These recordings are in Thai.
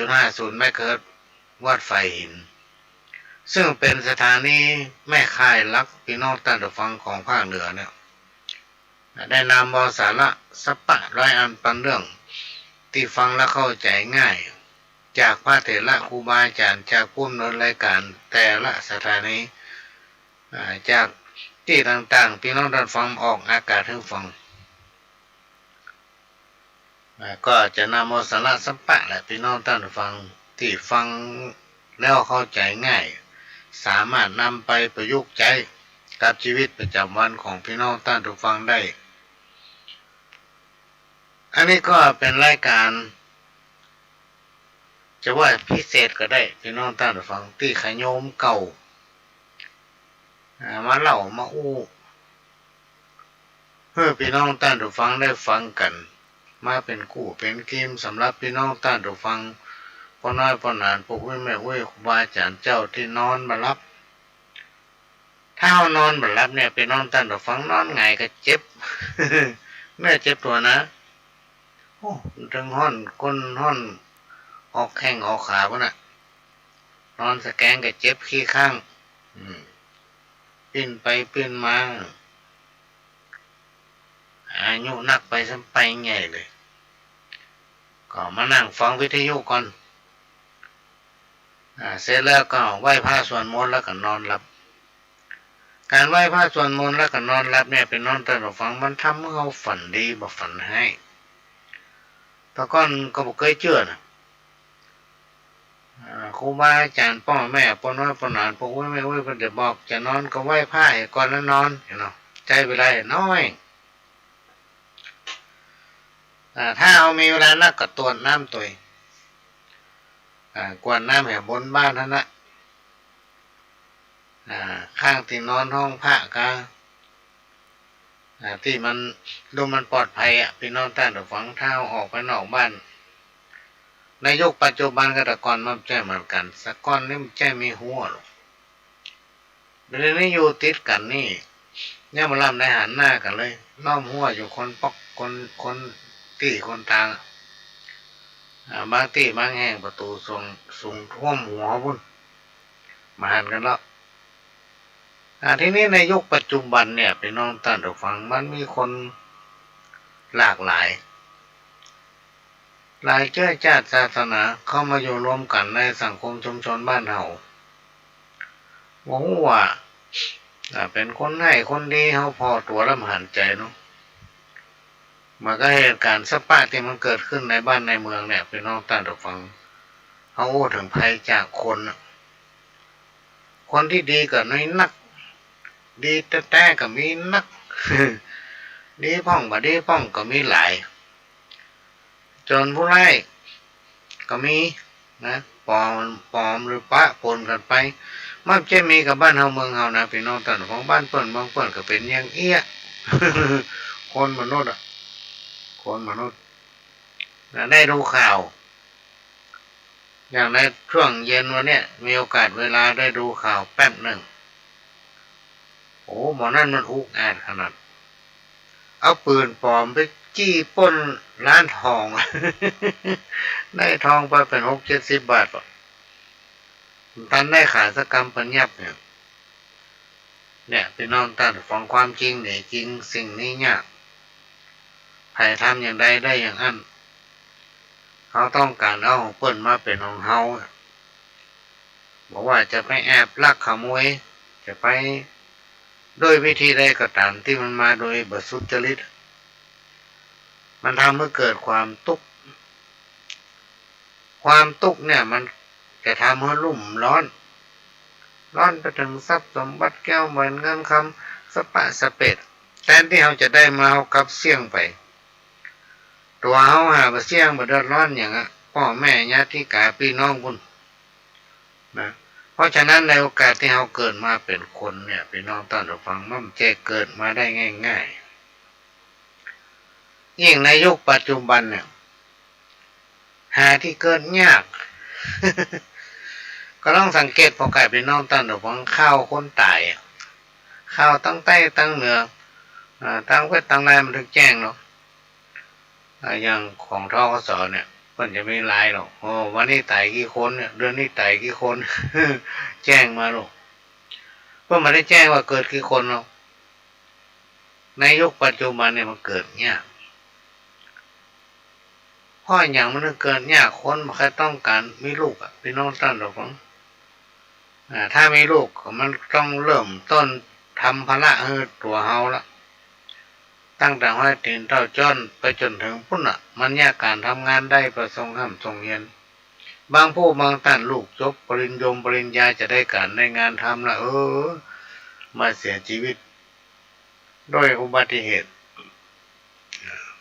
4.50 เมกะเฮิรตซ์วัดไฟหินซึ่งเป็นสถานีแม่ค่ายหลักพี่น้องท่านผู้ฟังของภาคเหนือเนี่ยได้นำสาระสัปปะร้อยอันปันเรื่องที่ฟังและเข้าใจง่ายจากพระเถระครูบาอาจารย์จากผู้ดำเนินรายการแต่ละสถานีจากที่ต่างๆพี่น้องท่านฟังออกอากาศให้ฟังก็จะนำสาระสัปปะและพี่น้องท่านฟังที่ฟังแล้วเข้าใจง่ายสามารถนำไปประยุกต์ใช้กับชีวิตประจำวันของพี่น้องท่านผู้ฟังได้อันนี้ก็เป็นรายการจะว่าพิเศษก็ได้พี่น้องท่านผู้ฟังที่ขโยมเก่ามาเล่ามาอู้เพื่อพี่น้องท่านผู้ฟังได้ฟังกันมาเป็นคู่เป็นเกมสำหรับพี่น้องท่านผู้ฟังพ่อน้อยพ่อนานพวกแม่ครูบาอาจารย์เจ้าที่นอนมารับถ้าเอานอนมารับเนี่ยพี่น้องท่านผู้ฟังนอนไงก็เจ็บ เนื้อเจ็บตัวนะโอ้ถึงห้อนก้นห้อนออกแข้งออกขาพวกน่ะนอนสแกงก็เจ็บขี้ข้างปิ้นไปปิ้นมาอายุนักไปซ้ำไปใหญ่เลยก็มานั่งฟังวิทยุก่อนเสร็จแล้วก็ไหว้พระสวดมนต์แล้วก็นอนหลับการไหว้พระสวดมนต์แล้วก็นอนหลับเนี่ยเป็นนอนแต่เราฟังมันทำให้เราฝันดีบ่ฝันให้ตะก้อนก็บอกเคยเชื่อนะครูบาอาจารย์พ่อแม่พ่อน้อยพ่อหลานพ่อแม่เพิ่นจะบอกจะนอนก็ไหว้พระก่อนแล้วนอนเนาะใจเวลาน้อยถ้าเอามีเวลานักก็ตรวจน้ำตัวกวาดน้ำแห่บนบ้านนั่นนะข้างที่นอนห้องพระก็ที่มันดูมันปลอดภัยพี่น้องท่านผู้ฟังเท้าออกไปนอกบ้านในยุคปัจจุบันก็แต่ก่อนมันแจ้เหมือนกันสักก้อนนี่มันแจ้มีหัวหรอกเดี๋ยวนี้อยู่ติดกันนี่เนี่ยมาลำในหันหน้ากันเลยล้อมหัวอยู่คนปอกคนตีคนทางบางตีบางแห่งประตูสูงท่วมหัวพุ่นมาหันกันแล้วทีนี้ในยุคปัจจุบันเนี่ยพี่น้องท่านผู้ฟังมันมีคนหลากหลายเชื้อชาติศาสนาเข้ามาอยู่รวมกันในสังคมชุมชนบ้านเฮาบอกว่าเป็นคนให้คนดีเฮาพอตัวแล้วหันใจเนาะมันก็เหตุการณ์สปะที่มันเกิดขึ้นในบ้านในเมืองเนี่ยพี่น้องท่านผู้ฟังเขาโอ้ถึงภัยจากคนที่ดีก็น้อยนักดีแต่ก็มีนัก ดีพ่องบ่ดีพ่องก็มีหลายจนผู้ร้ายก็มีนะปลอมหรือปะปนกันไปมันจะมีกับบ้านเฮาเมืองเฮานะพี่น้องท่านของบ้านเปิ้นบางเปิ้นก็เป็นอย่างเอี้ย คนมนุษย์ได้ดูข่าวอย่างในช่วงเย็นวันเนี้ยมีโอกาสเวลาได้ดูข่าวแป๊บหนึ่งโอ้หมอนั่นมันอุกอาจขนาดเอาปืนปลอมไปจี้ปล้นร้านทอง ได้ทองไปเป็น60-70 บาทท่านได้ขาสกรรมปัญญาเนี่ยพี่น้องท่านฟังความจริงเนี่ยจริงสิ่งนี้เนี่ยใครทำอย่างใดได้อย่างนั้นเขาต้องการเอาของเปิ้นมาเป็นของเฮาบอกว่าจะไปแอบลักขโมยจะไปด้วยวิธีใดก็ตามที่มันมาโดยบสุจริตมันทำให้เกิดความทุกข์เนี่ยมันจะทำให้รุ่มร้อนไปถึงทรัพย์สมบัติแก้วเหมือนเงินคำสปะสเปดแทนที่เราจะได้มาเอากับเสี่ยงไปตัวเขาหาเสี่ยงบ่เดือดร้อนอย่างพ่อแม่ญาติกาพี่น้องบุญนะเพราะฉะนั้นในโอกาสที่เราเกิดมาเป็นคนเนี่ยพี่น้องท่านผู้ฟังมันจะเกิดมาได้ง่ายๆยิ่งในยุคปัจจุบันเนี่ยหาที่เกิดยาก ก็ต้องสังเกตพอไก่พี่น้องท่านผู้ฟังข้าวคนตายข้าวตั้งใต้ตั้งเหนือตั้งเวทตั้งไรมันถึงแจ้งเนาะอย่างของทกสเนี่ยเพิ่ มันจะไม่ลายหรอกอ๋อวันนี้ตายกี่คนเนี่ยเดือนนี้ตายกี่คน แจ้งมาหรอกเพื่อมาได้แจ้งว่าเกิดกี่คนหรอกในยุคปัจจุบันเนี่ยมันเกิดเนี่ยเพราะอย่างมันเกิดเนี่ยคนมันแค่ต้องการมีลูกพี่น้องท่านหรอกฟังถ้ามีลูกมันต้องเริ่มต้นทำภาระให้ตัวเฮาละตั้งแต่ห้อยตีนเต้าจ้อนไปจนถึงพุ่นมันแยกการทำงานได้ประสงค์ห้ำทรงเรียนบางผู้บางท่านลูกจบปริญญาจะได้การได้งานทำละมาเสียชีวิตด้วยอุบัติเหตุ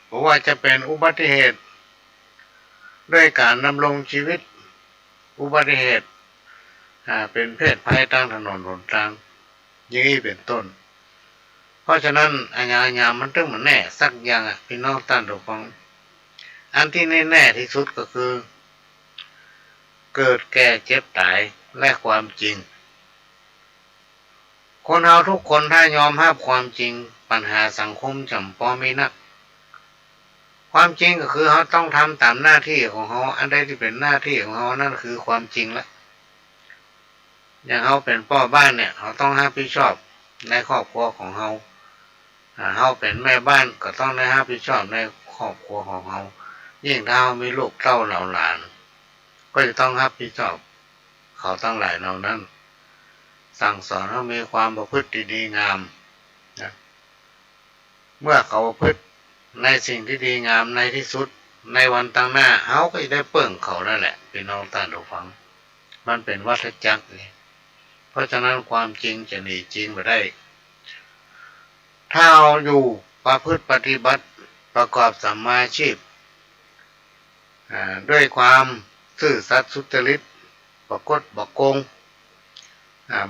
เพราะว่าจะเป็นอุบัติเหตุด้วยการดำรงชีวิตอุบัติเหตุเป็นเพศภัยทางถนนหนทางอย่างนี้เป็นต้นเพราะฉะนั้นอัญญามันต้องมันแน่สักอย่างพี่น้องท่านทุกฟังอันที่แน่ที่สุดก็คือเกิดแก่เจ็บตายและความจริงคนเราทุกคนถ้ายอมรับความจริงปัญหาสังคมจำปอไม่นักความจริงก็คือเขาต้องทำตามหน้าที่ของเขาอันใดที่เป็นหน้าที่ของเขานั่นคือความจริงละอย่างเขาเป็นพ่อบ้านเนี่ยเขาต้องรับผิดชอบในครอบครัวของเขาเขาเป็นแม่บ้านก็ต้องได้รับผิดชอบในครอบครัวของเขายิ่งถ้าเขามีลูกเต้าเหล่าหลานก็จะต้องรับผิดชอบเขาตั้งหลายเหล่านั้นสั่งสอนเขามีความประพฤติดีงามนะเมื่อเขาประพฤติในสิ่งที่ดีงามในที่สุดในวันตั้งหน้าเขาก็จะได้เปิ่งเขานั่นแหละพี่น้องท่านผู้ฟังมันเป็นวัฏจักรนี่เพราะฉะนั้นความจริงจะหนีจริงไปได้ถ้าเราอยู่ประพฤติปฏิบัติประกอบสัมมาอาชีพด้วยความซื่อสัตย์สุจริตประกฏประโกง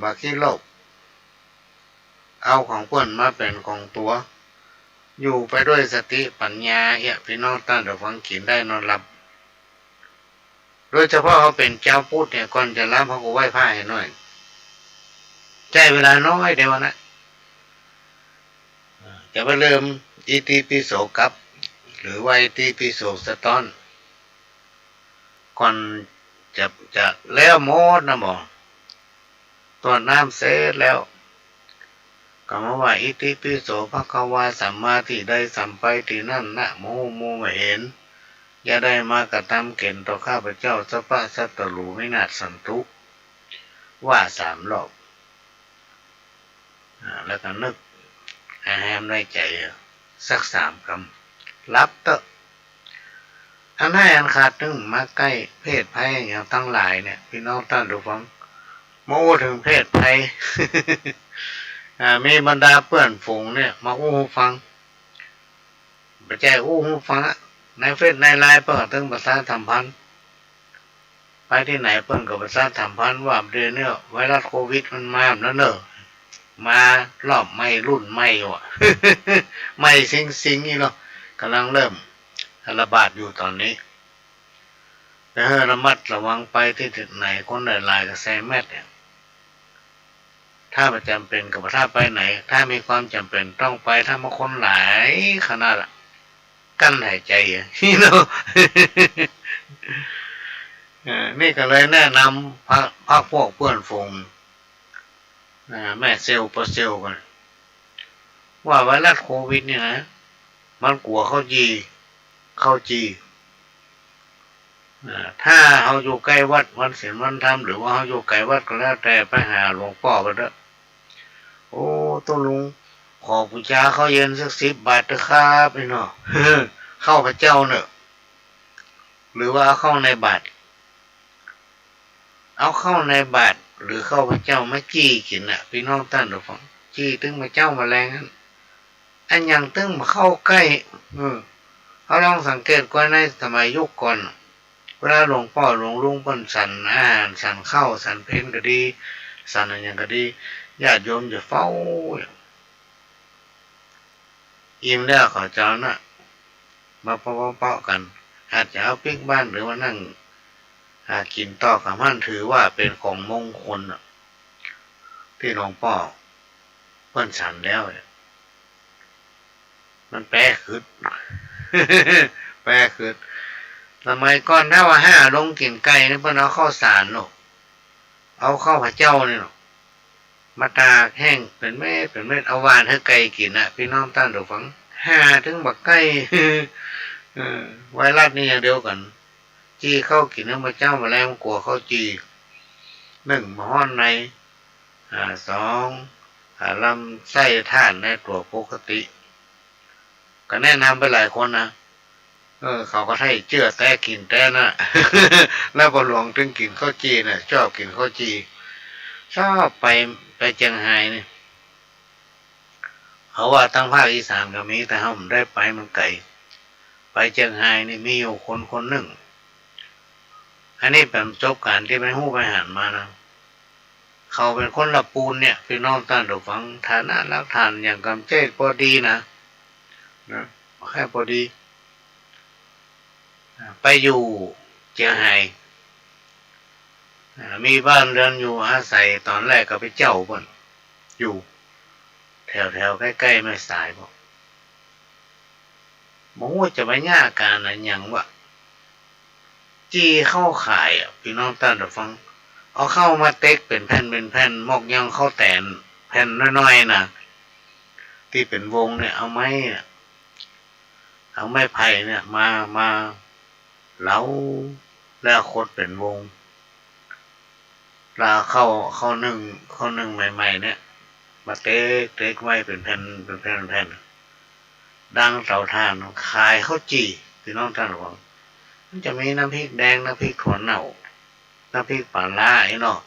บาขี้โลกเอาของเพื่อนมาเป็นของตัวอยู่ไปด้วยสติปัญญาพี่น้องท่านผู้ฟังกินได้นอนหลับโดยเฉพาะเขาเป็นเจ้าพูดเนี่ยก่อนจะรับเขาก็ไหว้พระให้หน่อยใช้เวลาน้อยเดียวนะจะไปเริ่มอิติปิโสกับหรือว่าอิติปิโสสตอนก่อนจะแล้วโมดนะหมอตัวน้ำเสร็จแล้วก็มาว่าอิติปิโสภควาสัมมาที่ได้สัมไปที่นั่นนะโมไม่เห็นอย่าได้มากระทำเก่นต่อข้าพเจ้าสัพพะสัตตรูวินาศสันตุว่า3 รอบแล้วก็นึกแฮมในใจสัก3 คำรับเตอะอันให้อันขาดนึงมาใกล้เพศภัยอย่างทั้งหลายเนี่ยพี่น้องท่านผู้ฟังโม้ถึงเพศภัย มีบรรดาเพื่อนฝูงเนี่ยมาอู้หูฟังไปแจ้อู้หูฟังในเฟซในไลน์เปิดถึงภาษาสัมพันธ์ไปที่ไหนเพิ่นกับภาษาสัมพันธ์ว่าเดือนเนี่ยไวรัสโควิดมันมาแล้วเนอะมารอบใหม่รุ่นใหม่ว่ะ ใหม่ซิงนี่เนาะกำลังเริ่มระบาดอยู่ตอนนี้แต่ให้ระมัดระวังไปที่จุดไหนคนหลายๆก็ใส่แมสเนี่ยถ้าประจำเป็นกับถ้าไปไหนถ้ามีความจำเป็นต้องไปถ้ามาคนหลายขนาดกั้นหายใจนี่เนาะ นี่ก็เลยแนะนำพักพวกเพื่อนฝูงแม่เซลปเซลกันว่าไวรัสโควิดเนี่ยนะมันกลัวเข้าจีถ้าเขาอยู่ใกล้วัดวันศีลวันธรรมหรือว่าเขาอยู่ไกลวัดก็แล้วแต่ไปหาหลวงพ่อไปเถอะโอ้ตัวลุงขอบูชาเขาเย็นสัก10 บาทเถอะครับพี่น้อง เข้าพระเจ้าเนอะหรือว่าเข้าในบาทเอาเข้าในบาทหรือเข้าพระเจ้ามาจี้กินพี่น้องท่านทุกฝั่งจี้ตึงพระเจ้ามาแรงนั้นอันยังตึงมาเข้าใกล้เขาลองสังเกตก่อนในสมัยยุคก่อนเวลาหลวงพ่อหลวงลุงเปิ้นสั่นอาหารสั่นข้าวสั่นเพลก็ดีสั่นอะไรอย่างก็ดีญาติโยมจะเฝ้าอิ่มแล้วเขาเจ้าน่ะมาเปาะกันอาจจะเอาปิ๊กบ้านหรือว่านั่งกินต่อกับมันถือว่าเป็นของมงคลที่หลวงพ่อเปิ้นสั่นแล้วมันแปลขึ้น แปลขึ้น สมัยก่อนถ้าว่าห้าลงกินไก่นี่เพิ่นเอาข้าวสารเนาะเอาข้าวผัดเจ้านี่เนาะมาตากแห้งเป็นเม็ดเอาหวานให้ไก่กินน่ะพี่น้องต้านดูฟังห้าถึงบักไก่ไวรัสนี่อย่างเดียวกันจีเข้ากินน้ำมันเจ้ามาแล้วกลัวเข้าจีหนึ่งมาห้อนในสองลำไส้ท่านในตัวปกติก็แนะนำไปหลายคนนะเขาก็ให้เชื่อแต่กินแต่น่ะ แล้วพอหลวงถึงกินข้าวจีน่ะชอบกินข้าวจีชอบไปเชียงไฮ้นี่เขาว่าตั้งภาคอีสานก็มีแต่เขาไม่ได้ไปมันไกลไปเชียงไฮ้นี่มีอยู่คนหนึ่งอันนี้เป็นประสบการณ์ที่ไปหู้ไปหันมานะเขาเป็นคนละปูนเนี่ยพี่น้องต้านดูฟังฐานะรักฐานอย่างกำเจดพอดีนะแค่พอดีไปอยู่เชียงไฮ้มีบ้านเรือนอยู่อาศัยตอนแรกก็ไปเจ้าบ่นอยู่แถวใกล้ๆไม่สายบอกว่าจะไปย่าการอะไรอย่างวะจีเข้าขายพี่น้องต้านดูฟังเอาเข้ามาเต็กเป็นแผ่นมอกยังเข้าแตนแผ่นน้อยๆนะที่เป็นวงเนี่ยเอาไม้ไผ่เนี่ยมาเล้าแล้วคดเป็นวงลาเข้าหนึ่งใหม่ๆเนี่ยมาเต็กไว้เป็นแผ่นดังเสาทานขายข้าวจี่พี่น้องท่านหลวงมันจะมีน้ำพริกแดงน้ำพริกถั่วเน่าน้ำพริกปลาล่าไอ้เนาะ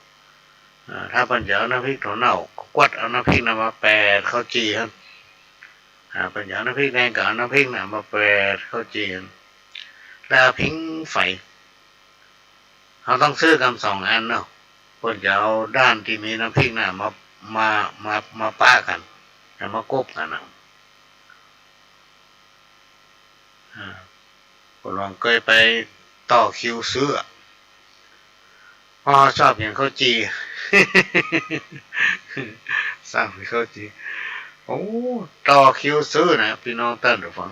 ถ้าปัญญาน้ำพริกถั่วเน่ากวดเอาน้ำพริกน่ะมาแปดข้าวจี่ครับปัญญาน้ำพริกแดงกับน้ำพริกน่ะมาแปดข้าวจี่แล้วพิงไฟเขาต้องซื้อกัน2 อันเนาะปัญญาเอาด้านที่มีน้ำพริกน่ะมาป้ากันแล้วมากบกันนะผมลองเคยไปต่อคิวซื้อพ่อชอบอย่างข้าวจีสั่งข้าวจีโอ้ต่อคิวซื้อนะพี่น้องต้านหรือฟัง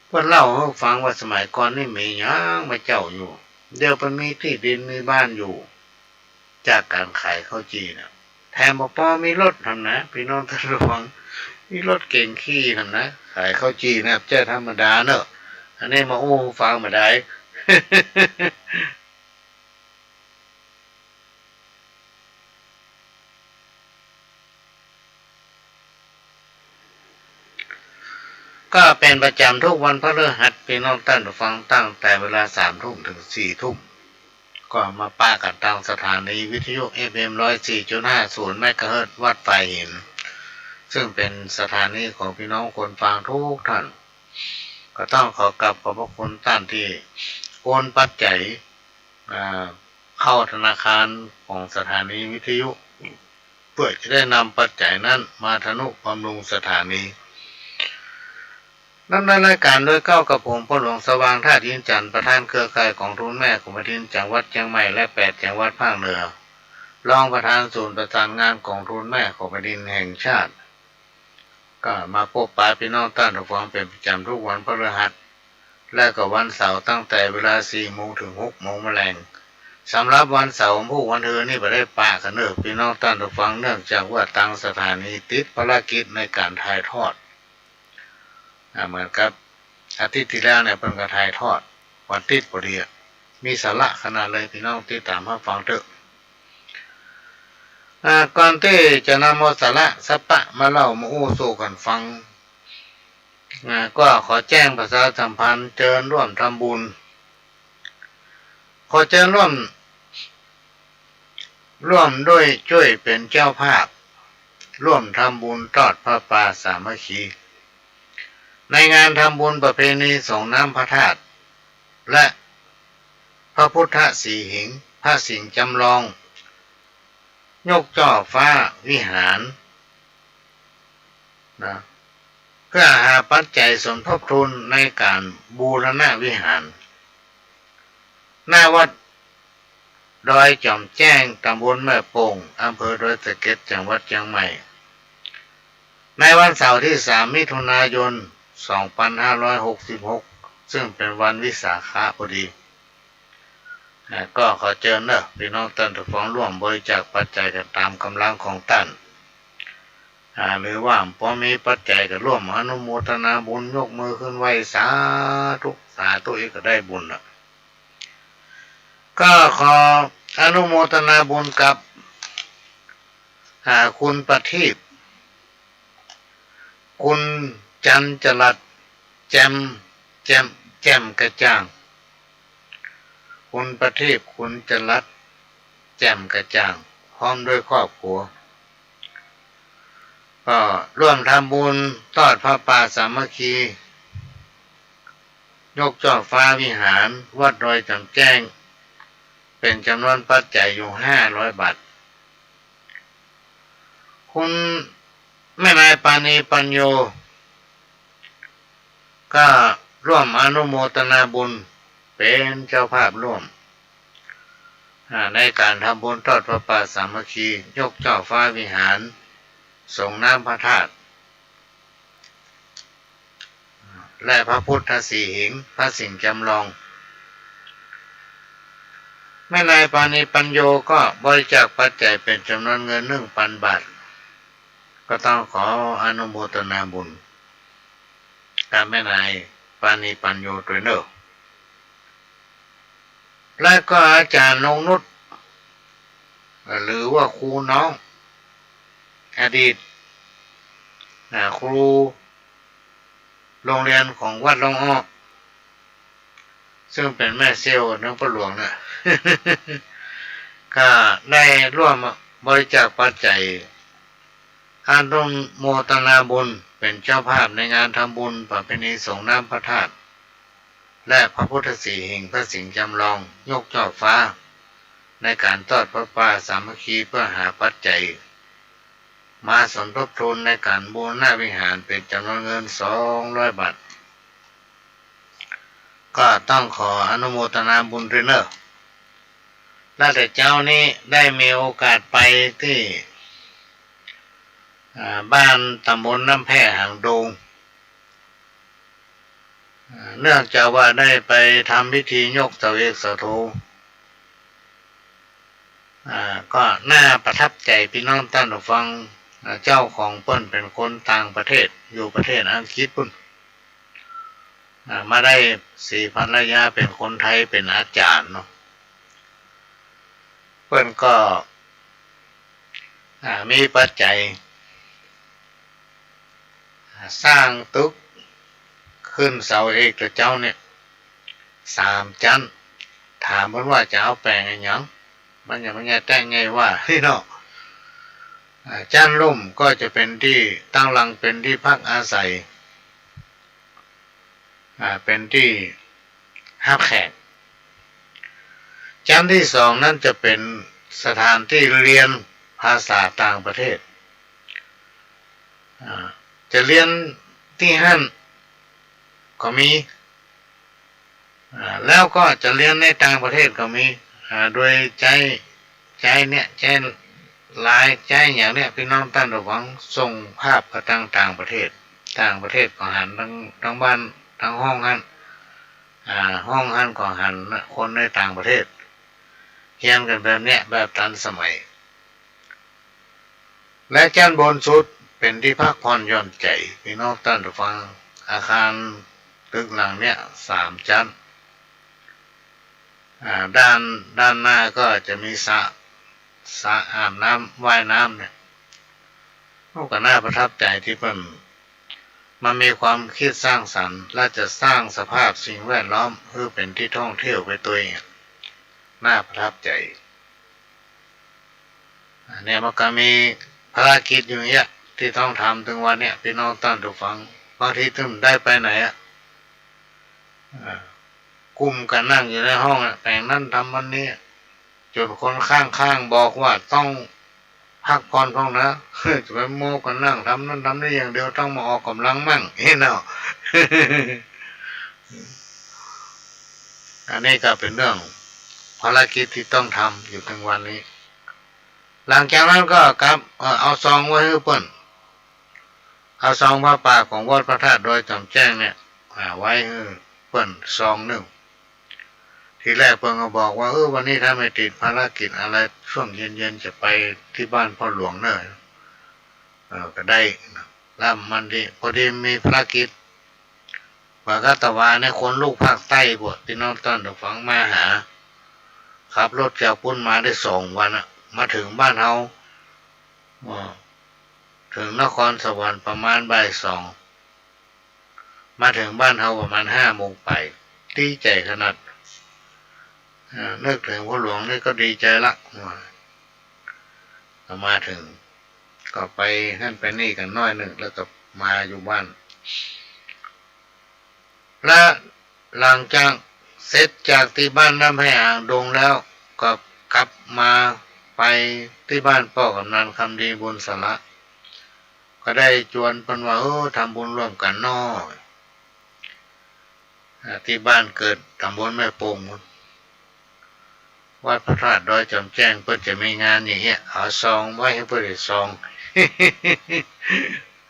เพื่อนเล่าให้ฟังว่าสมัยก่อนนี่มียังมาเจ้าอยู่เดี๋ยวมันมีที่ดินมีบ้านอยู่จากการขายข้าวจีนะแถมป้อมีรถทำนะพี่น้องต้านหรือฟังมีรถเก่งขี้ทำนะขายข้าวจีนะเจ้าธรรมดาเนอะอันนี้มาฟังมาได้ ก็เป็นประจำทุกวันพฤหัสพี่น้องท่านฟังตั้งแต่เวลา3 ทุ่มถึง4 ทุ่มก็มาป้ากันทางสถานีวิทยุ FM 104.50 เมกะเฮิรตซ์วัดไฟหินซึ่งเป็นสถานีของพี่น้องคนฟังทุกท่านก็ต้องขอกราบขอบพระคุณท่านที่โอนปัจจัยเข้าธนาคารของสถานีวิทยุเพื่อจะได้นำปัจจัยนั้นมาทนุบำรุงสถานีดำเนินรายการโดยก้าวกับผมพ่อหลวงสว่างท่าดินจันทร์ประธานเครือข่ายของทุนแม่ของประเทศจังหวัดเชียงใหม่และ8 จังหวัดภาคเหนือรองประธานศูนย์ประสานงานของทุนแม่ของประเทศแห่งชาติก็มาพบปะพี่น้องต้านฟังเป็นประจำทุกวันพฤหัสและก็วันเสาร์ตั้งแต่เวลา4 โมงถึง6 โมงแลงสำหรับวันเสาร์ผู้วันเธอนี่ไปได้ปะกันเนอะพี่น้องต้านฟังเนื่องจากว่าทางสถานีติดภารกิจในการถ่ายทอดเหมือนกับอาทิตย์ที่แล้วเนี่ยเป็นกระถ่ายทอดวันติดพอดีมีสาระขนาดเลยพี่น้องติดตามมาฟังเถอะก่อนที่จะนำสาระสัปปะมาเล่ามาสู่กันฟังก็ขอแจ้งประชาสัมพันธ์เชิญร่วมทำบุญขอเชิญร่วมด้วยช่วยเป็นเจ้าภาพร่วมทำบุญทอดพระป่าสามัคคีในงานทำบุญประเพณีส่งน้ำพระธาตุและพระพุทธสีหิงพระสิงห์จำลองยกจ่อฟ้าวิหารนะเพื่อหาปัจจัยสมทบทุนในการบูรณะวิหารหน้าวัดดอยจอมแจ้งตำบลแม่โป่งอำเภอดอยสะเก็ดจังหวัดเชียงใหม่ในวันเสาร์ที่3 มิถุนายน 2566 ซึ่งเป็นวันวิสาขะพอดีก็ขอเชิญพี่น้องท่านทุกท่านร่วมบริจาคปัจจัยกันตามกำลังของท่านหรือว่าพอมีปัจจัยก็ร่วมอนุโมทนาบุญยกมือขึ้นไหวสาธุอีกก็ได้บุญก็ขออนุโมทนาบุญกับคุณประทีปคุณจันจรัสแจ่มกระจ่างคุณประทีปคุณจรัสแจ่มกระจ่างพร้อมด้วยครอบครัวก็ร่วมทำบุญทอดพระป่าสามัคคียกช่อฟ้าวิหารวัดดอยจำแจ้งเป็นจำนวนปัจจัยอยู่500 บาทคุณแม่นายปานีปัญโยก็ร่วมอนุโมทนาบุญเป็นเจ้าภาพร่วมในการทำบุญทอดพระป่าสามัคคียกช่อฟ้าวิหารส่งน้ำพระธาตุและพระพุทธสีหิงพระสิงห์จำลองแม่นายปานีปัญโยก็บริจาคปัจจัยเป็นจำนวนเงิน 1,000 บาทก็ต้องขออนุโมทนาบุญกับแม่นายปานีปัญโยด้วยเนอะและก็อาจารย์นงนุชหรือว่าครูน้องอดีตครูโรงเรียนของวัดหลวงอ้อซึ่งเป็นแม่เซลล์น้องประหลวงก็ได้ร่วมบริจาคปัจจัยอนุโมทนาบุญเป็นเจ้าภาพในงานทำบุญประเพณีส่งน้ำพระธาตุและพระพุทธสีหิงพระสิงห์จำลองยกช่อฟ้าในการทอดพระป่าสามัคคีเพื่อหาปัจจัยมาสมทบทุนในการบูรณะวิหารเป็นจำนวนเงิน200 บาทก็ต้องขออนุโมทนาบุญด้วยเนอะและแต่เจ้านี้ได้มีโอกาสไปที่บ้านตำบลน้ำแพร่หางดงเนื่องจากว่าได้ไปทำพิธียกเสาเอกเสาโทก็น่าประทับใจพี่น้องท่านผู้ฟังเจ้าของเปิ้นเป็นคนต่างประเทศอยู่ประเทศอังกฤษปุ่นมาได้4 ภรรยาเป็นคนไทยเป็นอาจารย์เนาะเปิ้นก็มีปัจจัยสร้างตึกขึ้นเสาเอกแต่เจ้าเนี่ย3 ชั้นถามเพิ่นว่าจะเอาแปลงอะไรยังมันยังไม่ไงแต่งไงว่าที่เนาะชั้นลุ่มก็จะเป็นที่ตั้งหลังเป็นที่พักอาศัยเป็นที่ห้าแขกชั้นที่2นั่นจะเป็นสถานที่เรียนภาษาต่างประเทศจะเรียนที่ห้านก็มีแล้วก็จะเรียนในต่างประเทศก็มีโดยใจเนี่ยใจลายใจอย่างเนี้ยพี่น้องท่านระวังส่งภาพไปต่างประเทศก็หันทั้งบ้านทั้งห้องหันห้องหันก็หันคนในต่างประเทศเขียนกันแบบเนี้ยแบบทันสมัยและชั้นบนสุดเป็นที่พักผ่อนหย่อนใจพี่น้องท่านระวังอาคารตึกหลังเนี้ย3 ชั้นด้านหน้าก็จะมีสระอาบน้ำว่ายน้ำเนี่ยก็น่าประทับใจที่มันมีความคิดสร้างสรรค์และจะสร้างสภาพสิ่งแวดล้อมเพื่อเป็นที่ท่องเที่ยวไปตัวเองน่าประทับใจเนี่ยมันก็มีภารกิจอยู่เนี้ยที่ต้องทำถึงวันเนี้ยพี่น้องท่านผู้ฟังบางทีถึงได้ไปไหนกลุ่มกันนั่งอยู่ในห้องแปลงนั่นทำวันนี้จนคนข้างบอกว่าต้องพักผ่อนพ้องนะจะไปโม้กันนั่งทำนั่นทำนี่อย่างเดียวต้องมาออกกำลังมั่งเนาะ อันนี้ก็เป็นเรื่องภารกิจที่ต้องทำอยู่ถึงวันนี้หลังจากนั้นก็ครับเอาซองไว้ให้เปิ้นเอาซองผ้าป่าของวัดพระธาตุโดยจำแจ้งเนี่ยไว้ให้เปิ้ ปิ้นซองหนึ่งทีแรกเพิ่นก็บอกว่าวันนี้ถ้าไม่ติดภารกิจอะไรช่วงเย็นๆจะไปที่บ้านพ่อหลวงเนอะก็ได้แล้วมันดีพอดีมีภารกิจว่าก็ตะวันในคนลูกภาคใต้บวชที่น้องต้นถึงฝังมาหาขับรถจากพุ่นมาได้2 วันมาถึงบ้านเฮาถึงนครสวรรค์ประมาณบ่าย 2มาถึงบ้านเฮาประมาณ5 โมงไปดีใจขนาดนึกถึงพ่อหลวงนี่ก็ดีใจละมาถึงก็ไปนั่นไปนี่กันน้อยหนึ่งแล้วก็มาอยู่บ้านและหลังจากเสร็จจากที่บ้านน้ำให้อ่างดงแล้วก็กลับมาไปที่บ้านพ่อกำนันคำดีบุญสละก็ได้ชวนเพิ่นว่าทำบุญร่วมกันน้อยที่บ้านเกิดตำบลแม่ปงวัดพระธาตุดอยจอมแจ้งเพื่อจะมีงานอย่างเงี้ยเอาซองไว้ให้เพื่อได้ซอง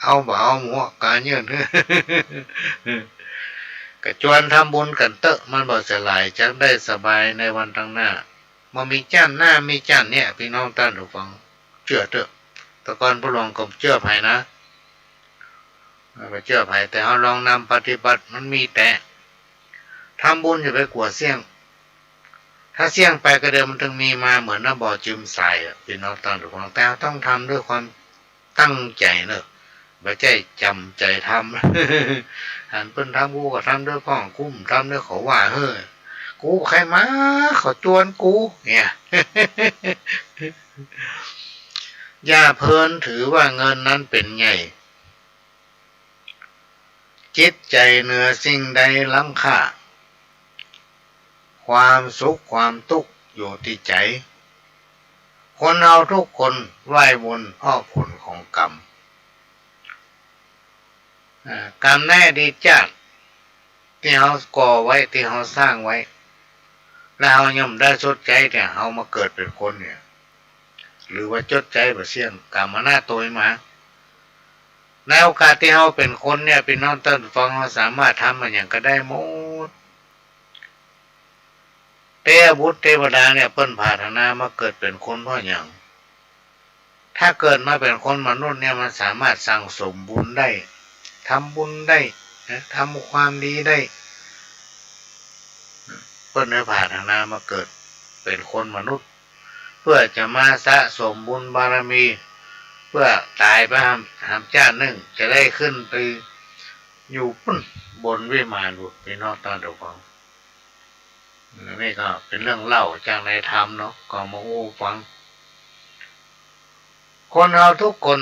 เอาบ่เอาหมูการเงิน ก็ชวนทำบุญกันเตอะมันบ่จะหลายจักได้สบายในวันข้างหน้ามันมีจ้านหน้ามีจ้านเนี่ยพี่น้องท่านผู้ฟังเชื่อเถอะแต่ก่อนผู้หลวงก็เชื่อไผนะไม่เชื่อไผแต่เราลองนำปฏิบัติมันมีแต่ทำบุญอย่าไปกลัวเสี่ยงถ้าเสี่ยงไปก็เดิมมันถึงมีมาเหมือนน้ำบ่อจืมใส่พี่น้องท่านผู้ฟังแต่ต้องทำด้วยความตั้งใจเนอะไม่ใช่จำใจทำหันเพิ่นทำกูก็ทำด้วยพ้องกุ้มทำด้วยเขาว่าเฮ้ยกูใครมาเขาจวนกูเนี่ย อย่าเพลินถือว่าเงินนั้นเป็นไงจิตใจเหนือสิ่งใดล้ำค่าความสุขความทุกข์อยู่ที่ใจคนเราทุกคนไหว้บุญเพราะผลของกรรมกรรมแน่ดีจัดที่เขาก่อไว้ที่เขาสร้างไว้แล้วเขาย่อมได้ชดใช้แต่เขามาเกิดเป็นคนเนี่ยหรือว่าชดใช้แบบเสี่ยงกรรมมาหน้าตัวมาในโอกาสที่เขาเป็นคนเนี่ยเป็นน้องต้นฟังเขาสามารถทำมันอย่างก็ได้หมดเทพบุตรเทวดาเนี่ยเปิ้นพาธนามาเกิดเป็นคนเพราะอย่างถ้าเกิดมาเป็นคนมนุษย์เนี่ยมันสามารถสั่งสมบุญได้ทำบุญได้ทำความดีได้เพื่อในผ่านทางนามาเกิดเป็นคนมนุษย์เพื่อจะมาสะสมบุญบารมีเพื่อตายไปทำชาติหนึ่งจะได้ขึ้นไปอยู่บนวิมานบุตรพี่น้องตอนเดียวกันนี่ก็เป็นเรื่องเล่าจากในธรรมเนาะก็มาอู้ฟังคนเราทุกคน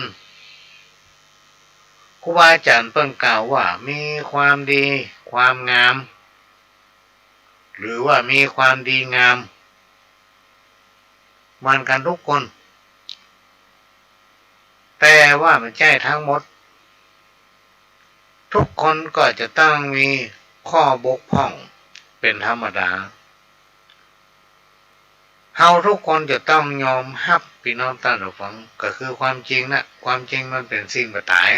ครูบาอาจารย์เพิ่งกล่าวว่ามีความดีความงามหรือว่ามีความดีงามเหมือนกันทุกคนแต่ว่าไม่ใช่ทั้งหมดทุกคนก็จะต้องมีข้อบกพร่องเป็นธรรมดาเฮาทุกคนจะต้องยอมรับพี่น้องท่านผู้ฟังก็คือความจริงนะความจริงมันเป็นสิ่งบ่ตาย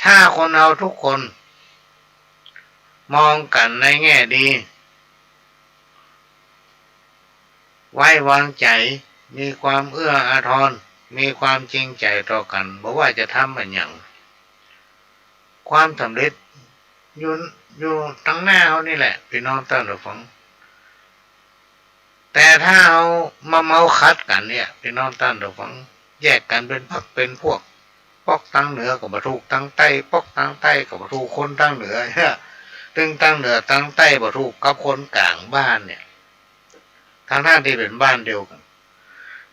ถ้าคนเราทุกคนมองกันในแง่ดีไว้วางใจมีความเอื้ออาทรมีความจริงใจต่อกันบ่ว่าจะทำอะไรอย่างความสำเร็จอยู่ตั้งหน้าเขานี่แหละพี่น้องท่านผู้ฟังแต่ถ้าเอามาเมาคัดกันเนี่ยพี่น้องท่านผู้ฟังแยกกันเป็นพรรคเป็นพวกปอกตั้งเหนือกับบ่ถูกตั้งใต้ปอกตั้งใต้กับบ่ถูกคนตั้งเหนือตึงตั้งเหนือตั้งใต้บ่ถูกกับคนกลางบ้านเนี่ยทางท่านที่เป็นบ้านเดียวกัน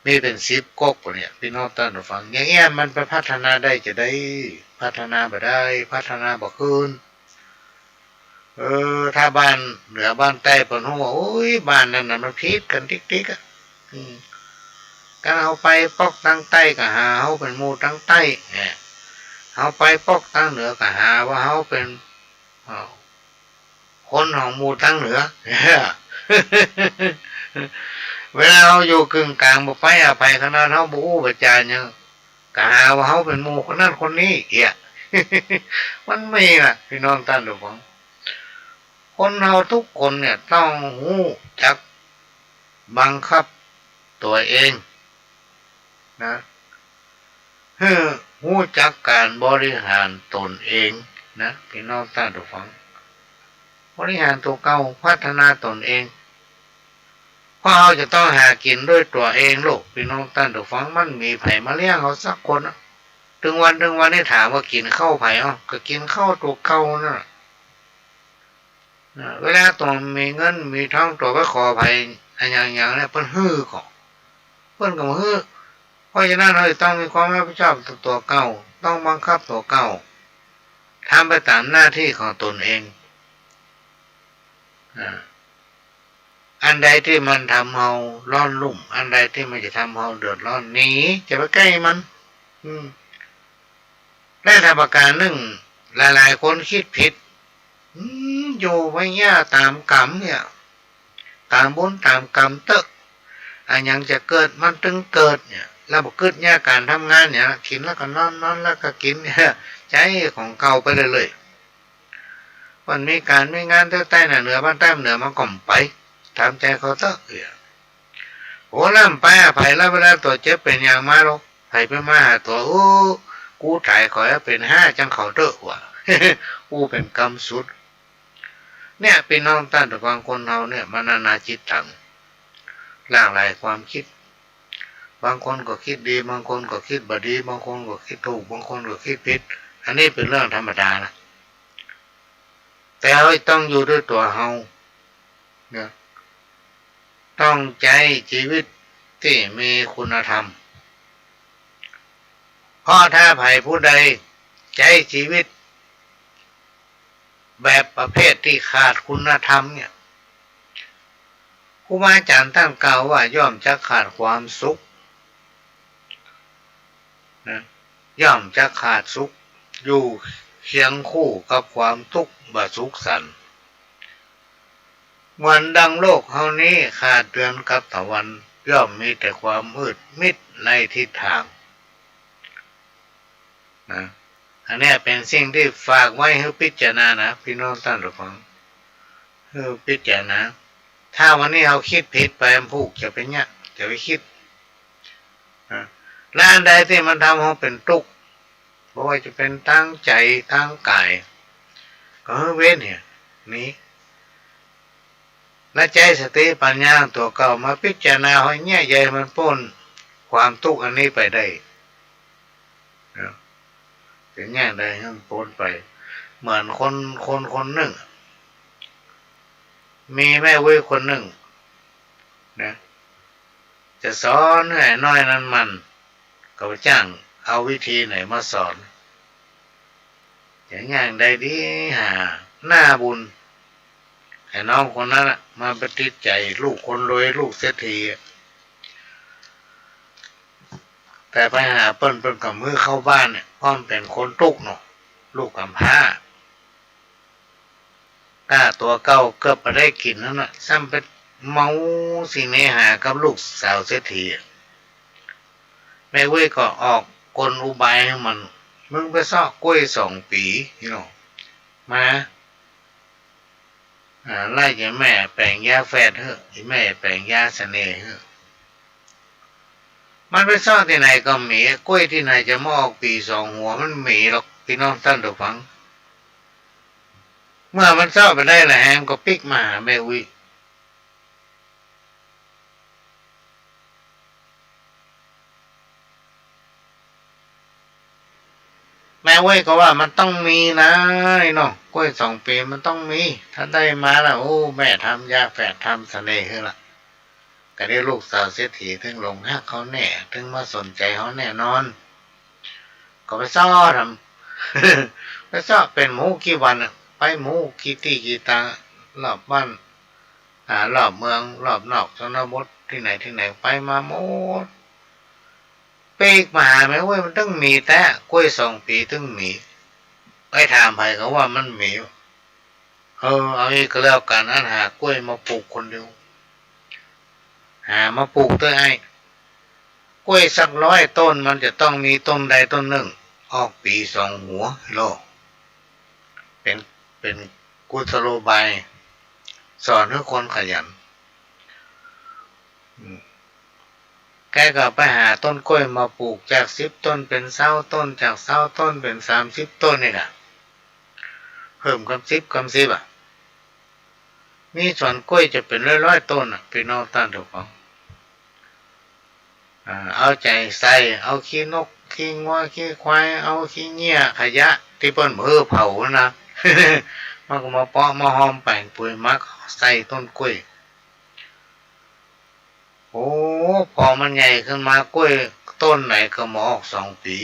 มีเป็น10 ก๊กเนี่ยพี่น้องท่านผู้ฟังอย่างเงี้ยมันไปพัฒนาได้จะได้พัฒนาบ่ได้พัฒนาบ่ขึ้นถ้าบ้านเหนือบ้านใต้เพิ่นฮู้ว่าโอ้ยบ้านนั้นน่ะมันผิดกันติ๊กๆการเอาไปปอกตั้งใต้ก็หาเฮาเป็นหมู่ตั้งใต้เฮาไปปอกตั้งเหนือก็หาว่าเฮาเป็นคนของหมู่ตั้งเหนือ เวลาเฮาอยู่กึ่งกลางบ่ไปอภัยขนาดเฮาบ่ฮู้บ่จาหยังก็หาว่าเฮาเป็นหมู่คนนั้นคนนี้ มันมีน่ะพี่น้องท่านผู้ฟังคนเราทุกคนเนี่ยต้องรู้จักบังคับตัวเองนะให้รู้จักการบริหารตนเองนะพี่น้องท่านผู้ฟังบริหารตัวเก่าพัฒนาตนเองเพราะเราจะต้องหากินด้วยตัวเองลูกพี่น้องท่านผู้ฟังมันมีไผมาเลี้ยงเขาสักคนถึงวันนี่ถามว่ากินข้าวไผ่ก็กินข้าวตัวเก่านั่นเวลาตอนมีเงินมีท้องตัวก็ขอไผ่อย่างนี้เพิ่นฮื้อของเพิ่นก็มาฮื้อเพราะฉะนั้นเราต้องมีความรับผิดชอบตัวเก่าต้องบังคับตัวเก่าทำไปตามหน้าที่ของตนเองอันใดที่มันทำเราร้อนรุ่มอันใดที่มันจะทำเราเดือดร้อนหนีจะไปใกล้มันและทางประการหนึ่งหลายๆคนคิดผิดอยู่ไว้ย่าตามกรรมเนี่ยตามบุญตามกรรมเตอะอันยังจะเกิดมันตึงเกิดเนี่ยแล้วบอกเกิดเนี่ยการทำงานเนี่ยกินแล้วก็นอนแล้วก็กินเนี่ยใจของเก่าไปเลยวันมีการมีงานเท่าใต้เหนือบ้านใต้เหนือมันก่อมไปตามใจเขาเตอะโอ้ล่ำไปไผ่แล้วเวลาตัวเจ็บเป็นอย่างมาหรอกไผ่ไปมาหาตัวกูถ่ายขอให้เป็น5จังเขาเตอะว่ะกูเป็นกรรมสุดเนี่ยพี่น้องท่านผู้ฟังคนเราเนี่ยมันนานาจิตตังหลากหลายความคิดบางคนก็คิดดีบางคนก็คิดบดีบางคนก็คิดถูกบางคนก็คิดผิดอันนี้เป็นเรื่องธรรมดานะแต่เราต้องอยู่ด้วยตัวเฮาเนี่ยต้องใจชีวิตที่มีคุณธรรมเพราะถ้าไผ่ผู้ใดใจชีวิตแบบประเภทที่ขาดคุณธรรมเนี่ยครูบาอาจารย์ท่านกล่าวว่าย่อมจะขาดความสุขนะย่อมจะขาดสุขอยู่เคียงคู่กับความทุกข์บ่สุขสันต์วันดังโลกเฮานี้ขาดเดือนกับตะวันย่อมมีแต่ความมืดมิดในทิศทางนะอันนี้เป็นสิ่งที่ฝากไว้ให้พิจารณานะพี่น้องท่านผู้ฟังให้พิจารณาถ้าวันนี้เราคิดผิดไปผูกจะเป็นเนี่ยจะไปคิดและอันใดที่มันทำให้เป็นทุกข์เพราะว่าจะเป็นทั้งใจทั้งกายก็ให้เว้นเนี่ยนี้และใจสติปัญญาตัวเก่ามาพิจารณาให้แง่ใหญ่มันพ้นความทุกข์อันนี้ไปได้ถึงแง่ใดให้มันพ้นไปเหมือนคนหนึ่งมีแม่เว้ยคนหนึ่งนะจะสอนให้น้อยนั้นมันก็จ้างเอาวิธีไหนมาสอนอย่างใดดีหาหน้าบุญให้น้องคนนั้นมาปฏิใจลูกคนรวยลูกเศรษฐีแต่ไปหาเปิ้นกับมือเข้าบ้านเนี่ยพ่อเป็นคนทุกข์เนาะลูกกำพร้ากล้าตัวเก่าเกือบไปได้กินนั่นน่ะซ้ำไปเมาสิเนหากับลูกสาวเศรษฐีแม่เว้ยก็ออกกลอุบายให้มันมึงไปซอกกล้วย2 ปีนี่เนาะมาไล่แม่แปลงยาแฝดเถอะแม่แปลงยาเสน่ห์เถอะมันไปซ่อนที่ไหนก็หมีกล้วยที่ไหนจะมาออกปี2 หัวมันหมีหรอกพี่น้องท่านผู้ฟังเมื่อมันซ่อนไปได้ละแหงก็ปิกมาหาแม่วิแม่เว้ยก็ว่ามันต้องมีนะเนาะกล้วย2 ปีมันต้องมีถ้าได้มาแล้วโอ้แม่ทำยาแฝดทำเสน่ห์ละก็ได้ลูกสาวเศรษฐีถึงลงฮักเขาแน่ถึงมาสนใจเขาแน่นอนก็ไปซ่อทำไปซ่อเป็นหมูกี่วันไปหมูกี่ตีกี่ตารอบบ้านรอบเมืองรอบนอกชนบทที่ไหนไปมาหมดปีกมาไหมเว้ยมันต้องมีแต่กล้วย2 ปีต้องมีไปถามใครเขาว่ามันมีเอาอีกก็แล้วกันอันหากล้วยมาปลูกคนเดียวหามาปลูกตัวไอ้กล้วยสัก100 ต้นมันจะต้องมีต้นใดต้นหนึ่ง ออกปีสองหัวโลกเป็นกุศโลบายสอนให้คนขยันแกก็ไปหาต้นกล้วยมาปลูกจาก10 ต้นเป็น20 ต้นจาก20 ต้นเป็น30 ต้นนี่แหละเพิ่มกำ10อ่ะมีสวนกล้วยจะเป็นร้อยต้นอ่ะพี่น้องท่านทุกคนเอาใจใส่เอาขี้นกขี้งัวขี้ควายเอาขี้เงี้ยขยะที่เปิ้นเพื่อเผานะมันก็มาเปาะมาหอมแป่งปุ๋ยมักใส่ต้นกล้วยโอ้พอมันใหญ่ขึ้นมากล้วยต้นไหนก็มาออก2 ปี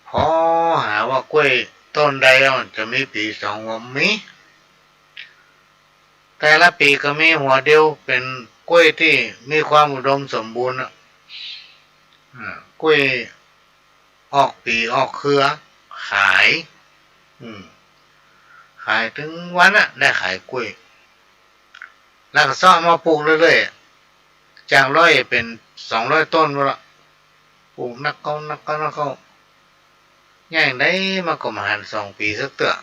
พอหาว่ากล้วยต้นใดมันจะมีปี2 หัวมีแต่ละปีก็มีหัวเดียวเป็นกล้วยที่มีความอุดมสมบูรณ์กล้วยออกปีออกเครือขายขายถึงวันได้ขายกล้วยแล้วก็ซ่อมมาปลูกเรื่อยๆจาก100เป็น200 ต้นละปลูกนักเขาย่างได้มาก็มาหัน2 ปีสักเตื้อ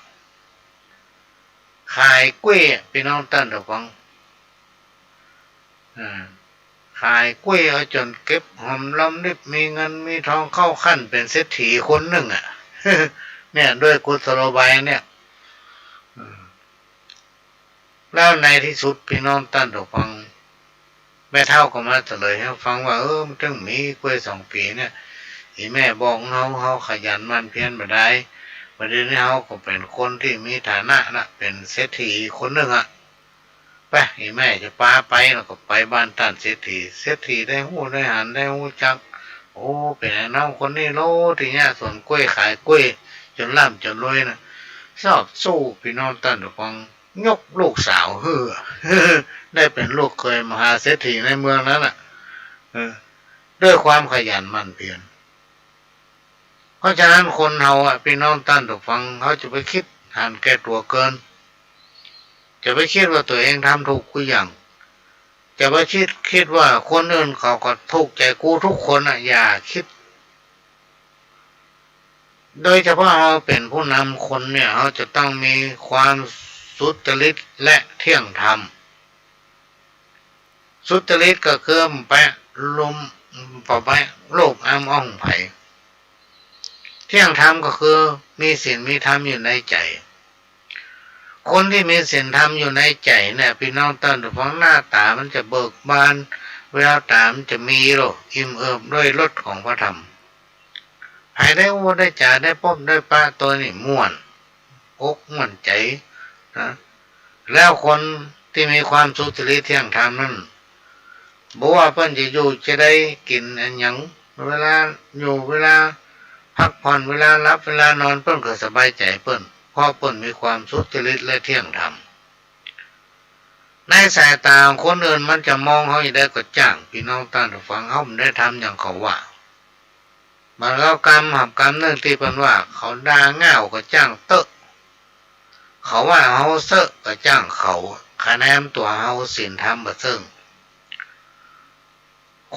ขายกล้วยพี่น้องท่านทุกคนขายกล้วยเอาจนเก็บหอมรอมริบมีเงินมีทองเข้าขั้นเป็นเศรษฐีคนหนึ่งเนี่ยด้วยกุศโลบายเนี่ยแล้วในที่สุดพี่น้องท่านทุกคนแม่เฒ่าก็มาเฉลยให้ฟังว่ามันถึงมีกล้วย2 ปีเนี่ยที่แม่บอกเฮาขยันมันเพียรบ่ได้ประเดี๋ยวนี้เฮาก็เป็นคนที่มีฐานะนะเป็นเศรษฐีคนหนึ่งไปแม่จะพาไปแล้วก็ไปบ้านท่านเศรษฐีได้หู้ได้หันได้หู้จักโอ้เป็นไอ้น้องคนนี้โลที่เนี่ยสวนกล้วยขายกล้วยจนร่ำจนรวยนะชอบสู้พี่น้องท่านทุกคนยกลูกสาวได้เป็นลูกเคยมหาเศรษฐีในเมืองนั้นด้วยความขยันหมั่นเพียรเพราะฉะนั้นคนเราพี่น้องท่านทุกฟังเขาจะไปคิดหันแก่ตัวเกินจะไปคิดว่าตัวเองทำถูกทุกอย่างจะไปคิดว่าคนอื่นเขาก็ถูกใจกูทุกคนอย่าคิดโดยเฉพาะเราเป็นผู้นำคนเนี่ยเราจะต้องมีความสุจริตและเที่ยงธรรมสุจริตก็คือไปลุมไปโลภอ้ำอ่องไผ่เที่ยงธรรมก็คือมีศีลมีธรรมอยู่ในใจคนที่มีศีลธรรมอยู่ในใจเนี่ยพี่น้องท่านทุกท่านหน้าตามันจะเบิกบานแววตามันจะมีอิ่มเอิบด้วยรสของพระธรรมใครได้อู้ได้จ่าได้พบได้ปะตัวนี่ม่วนอกม่วนใจนะแล้วคนที่มีความสุจริตเที่ยงธรรมนั้นบอกว่าเพิ่นจะอยู่จะได้กินอันยังเวลาอยู่เวลาพักผ่อนเวลารับเวลานอนเพิ่นก็สบายใจเพิ่นเพราะเพิ่นมีความสุจริตและเที่ยงธรรมในสายตาของคนอื่นมันจะมองเขาอย่างใดก็จ้างพี่น้องท่านผู้ฟังเขาไม่ได้ทำอย่างเขาว่ามันแล้วกรรมหับกรรมเนื่องที่เป็นว่าเขาด่าง่าวก็จ้างเตอะเขาว่าเขาเซอะก็จ้างเขาคะแนนตัวเขาศีลธรรมบ่ซึ่ง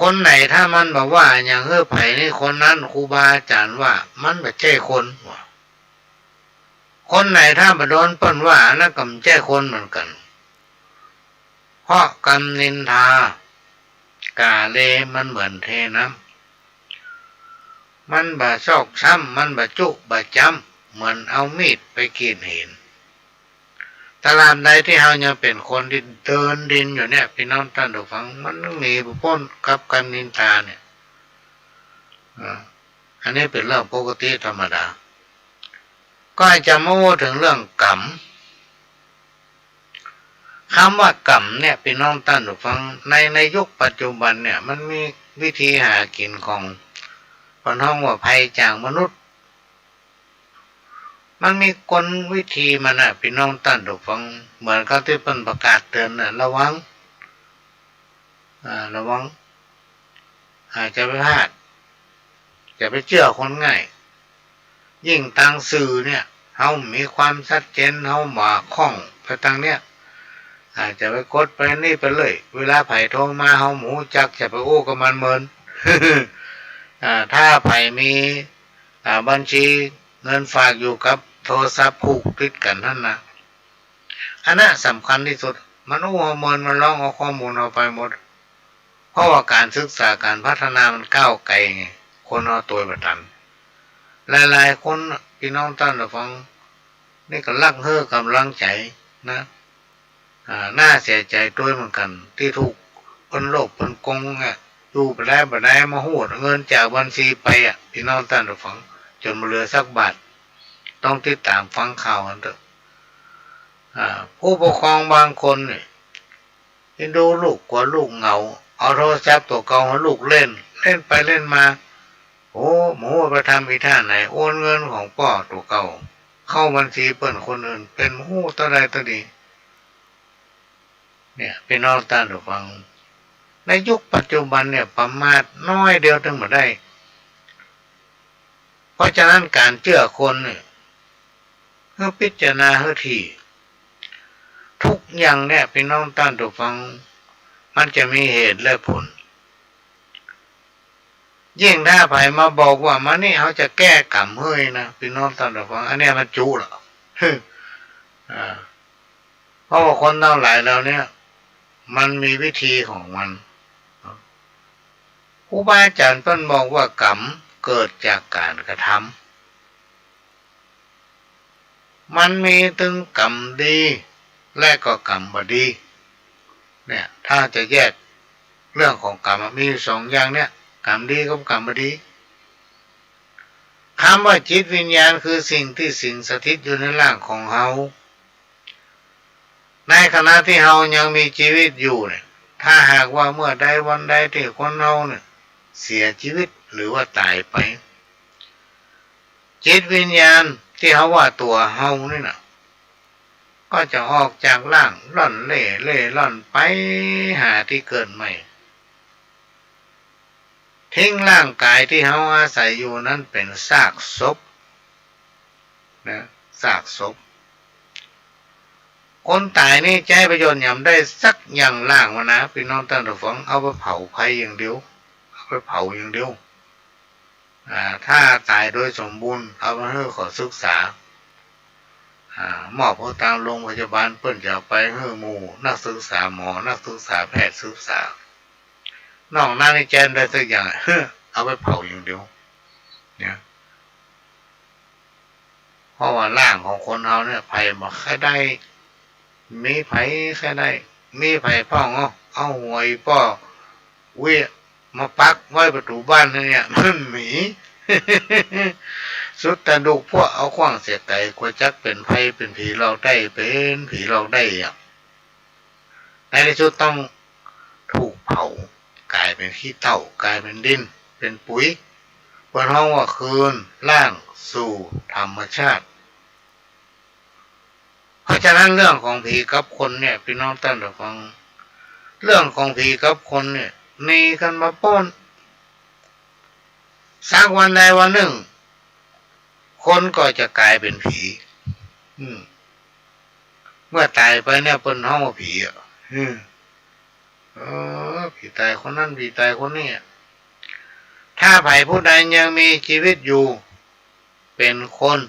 คนไหนถ้ามันบอกว่าอย่างไผ่นี่คนนั้นครูบาอาจารย์ว่ามันไม่ใช่คนไหนถ้ามาโดนเปิ้นว่านั่นก็ไม่ใช่คนเหมือนกันเพราะกรรมนินทากาเลมันเหมือนเทน้ำมันบะซอกช้ำมันบะจุบะจำเหมือนเอามีดไปกินหินตลาดใดที่เรายังเป็นคนที่เดินดินอยู่เนี่ยพี่น้องท่านผู้ฟังมันต้องมีพ้นกับกรรมนินทาเนี่ยอันนี้เป็นเรื่องปกติธรรมดาก็จะมาพูดถึงเรื่องกรรมคำว่ากรรมเนี่ยพี่น้องท่านผู้ฟังในยุคปัจจุบันเนี่ยมันมีวิธีหากินของคนห้องว่าภัยจากมนุษย์มันมีกลวิธีมันพี่น้องท่านผู้ฟังเหมือนเขาที่เป็นประกาศเตือนระวังอาจจะไปพลาดจะไปเชื่อคนง่ายยิ่งทางสื่อเนี่ยเขามีความชัดเจนเขามาคล่องไปทางเนี้ยอาจจะไปกดไปนี่ไปเลยเวลาไผ่โทรมาเขาหมูจักจะไปโอ้กับมันเมิน ถ้าไผ่มีบัญชีเงินฝากอยู่กับโทรศัพท์ผูกติดกันนั่นนะอันนั้นสำคัญที่สุดมันอู้ข้อมูลมันร้องเอาข้อมูลเอาไปหมดเพราะว่าการศึกษาการพัฒนามันก้าวไกลไงคนเอาตัวประทันหลายๆคนพี่น้องท่านผู้ฟังนี่ก็ลักเฮ่อกำลังใจนะน่าเสียใจด้วยเหมือนกันที่ถูกคนโลภคนโกงอยู่ไปได้มาหูดเงินจากบัญชีไปพี่น้องท่านผู้ฟังจนมาเหลือสักบาทต้องติดตามฟังข่าวกันเถอะผู้ปกครองบางคนเนี่ยดูลูกกลัวลูกเหงาเอาโทรศัพท์ตัวเก่าให้ลูกเล่นไปเล่นมาโอ้หมูไปทำอีท่าไหนโอนเงินของพ่อตัวเก่าเข้าบัญชีเปิดคนอื่นเป็นหู้ตัวใดตัวดีเนี่ยพี่น้องท่านผู้ฟังในยุคปัจจุบันเนี่ยประมาทน้อยเดียวถึงมาได้เพราะฉะนั้นการเชื่อคนเนี่ยเพื่อพิจารณาให้ทีทุกอย่างเนี่ยพี่น้องท่านผู้ฟังมันจะมีเหตุและผลยิ่งถ้าไผมาบอกว่ามันนี่เขาจะแก้กรรมเฮ้ยนะพี่น้องท่านผู้ฟังอันนี้มันจุหรอเพราะว่าคนทั้งหลายเราเนี่ยมันมีวิธีของมันครูบาอาจารย์เพิ่นบอกว่ากรรมเกิดจากการกระทำมันมีถึงกรรมดีและก็กรรมบ่ดีเนี่ยถ้าจะแยกเรื่องของกรรมมีสองอย่างเนี่ยกรรมดีกับกรรมบ่ดีคำว่าจิตวิญญาณคือสิ่งที่สิงสถิตอยู่ในร่างของเฮาในขณะที่เฮายังมีชีวิตอยู่เนี่ยถ้าหากว่าเมื่อใดวันใดที่คนเฮาเนี่ยเสียชีวิตหรือว่าตายไปจิตวิญญาณที่เขาว่าตัวเฮานี่นะก็จะออกจากร่างล่อนเล่ร่อนไปหาที่เกิดใหม่ทิ้งร่างกายที่เฮาอาศัยอยู่นั้นเป็นซากศพนะซากศพคนตายนี่ใจประโยชน์อย่างได้สักอย่างล่างวะนะพี่น้องท่านผู้ฟังเอาไปเผาไฟอย่างเดียวเอาไปเผาอย่างเดียวถ้าตายโดยสมบูรณ์เอามาให้ขอศึกษามอบเอาตามโรงพยาบาลเปิ้นจะไปให้หมู่นักศึกษาหมอนักศึกษาแพทย์ศึกษานอกนั้นในแจนได้สักอย่างเอาไปเผาอย่างเดียวเนี่ยเพราะว่าร่างของคนเราเนี่ยไผ่มาแค่ได้มีไผ่แค่ได้มีไผ่พ่องเอาหวยป้อเวียมาปักไว้ประตูบ้านเนี่ยมันหมีสุดแต่ดูพวกเอาขว้างเสียไก่กว่าจักเป็นไผ่เป็นผีเราได้เป็นผีเราได้ในที่สุดต้องถูกเผากลายเป็นขี้เถ้ากลายเป็นดินเป็นปุ๋ยบนห้องว่าคืนล่างสู่ธรรมชาติเพราะฉะนั้นเรื่องของผีกับคนเนี่ยพี่น้องท่านผู้ฟังเรื่องของผีกับคนเนี่ยหนีกันมาป้นสักวันใดวันหนึ่งคนก็จะกลายเป็นผีเมื่อตายไปเนี่ยเป็นห้องผีผีตายคนนั้นผีตายคนนี้ถ้าไผ่ผู้ใดยังมีชีวิตอยู่เป็นคน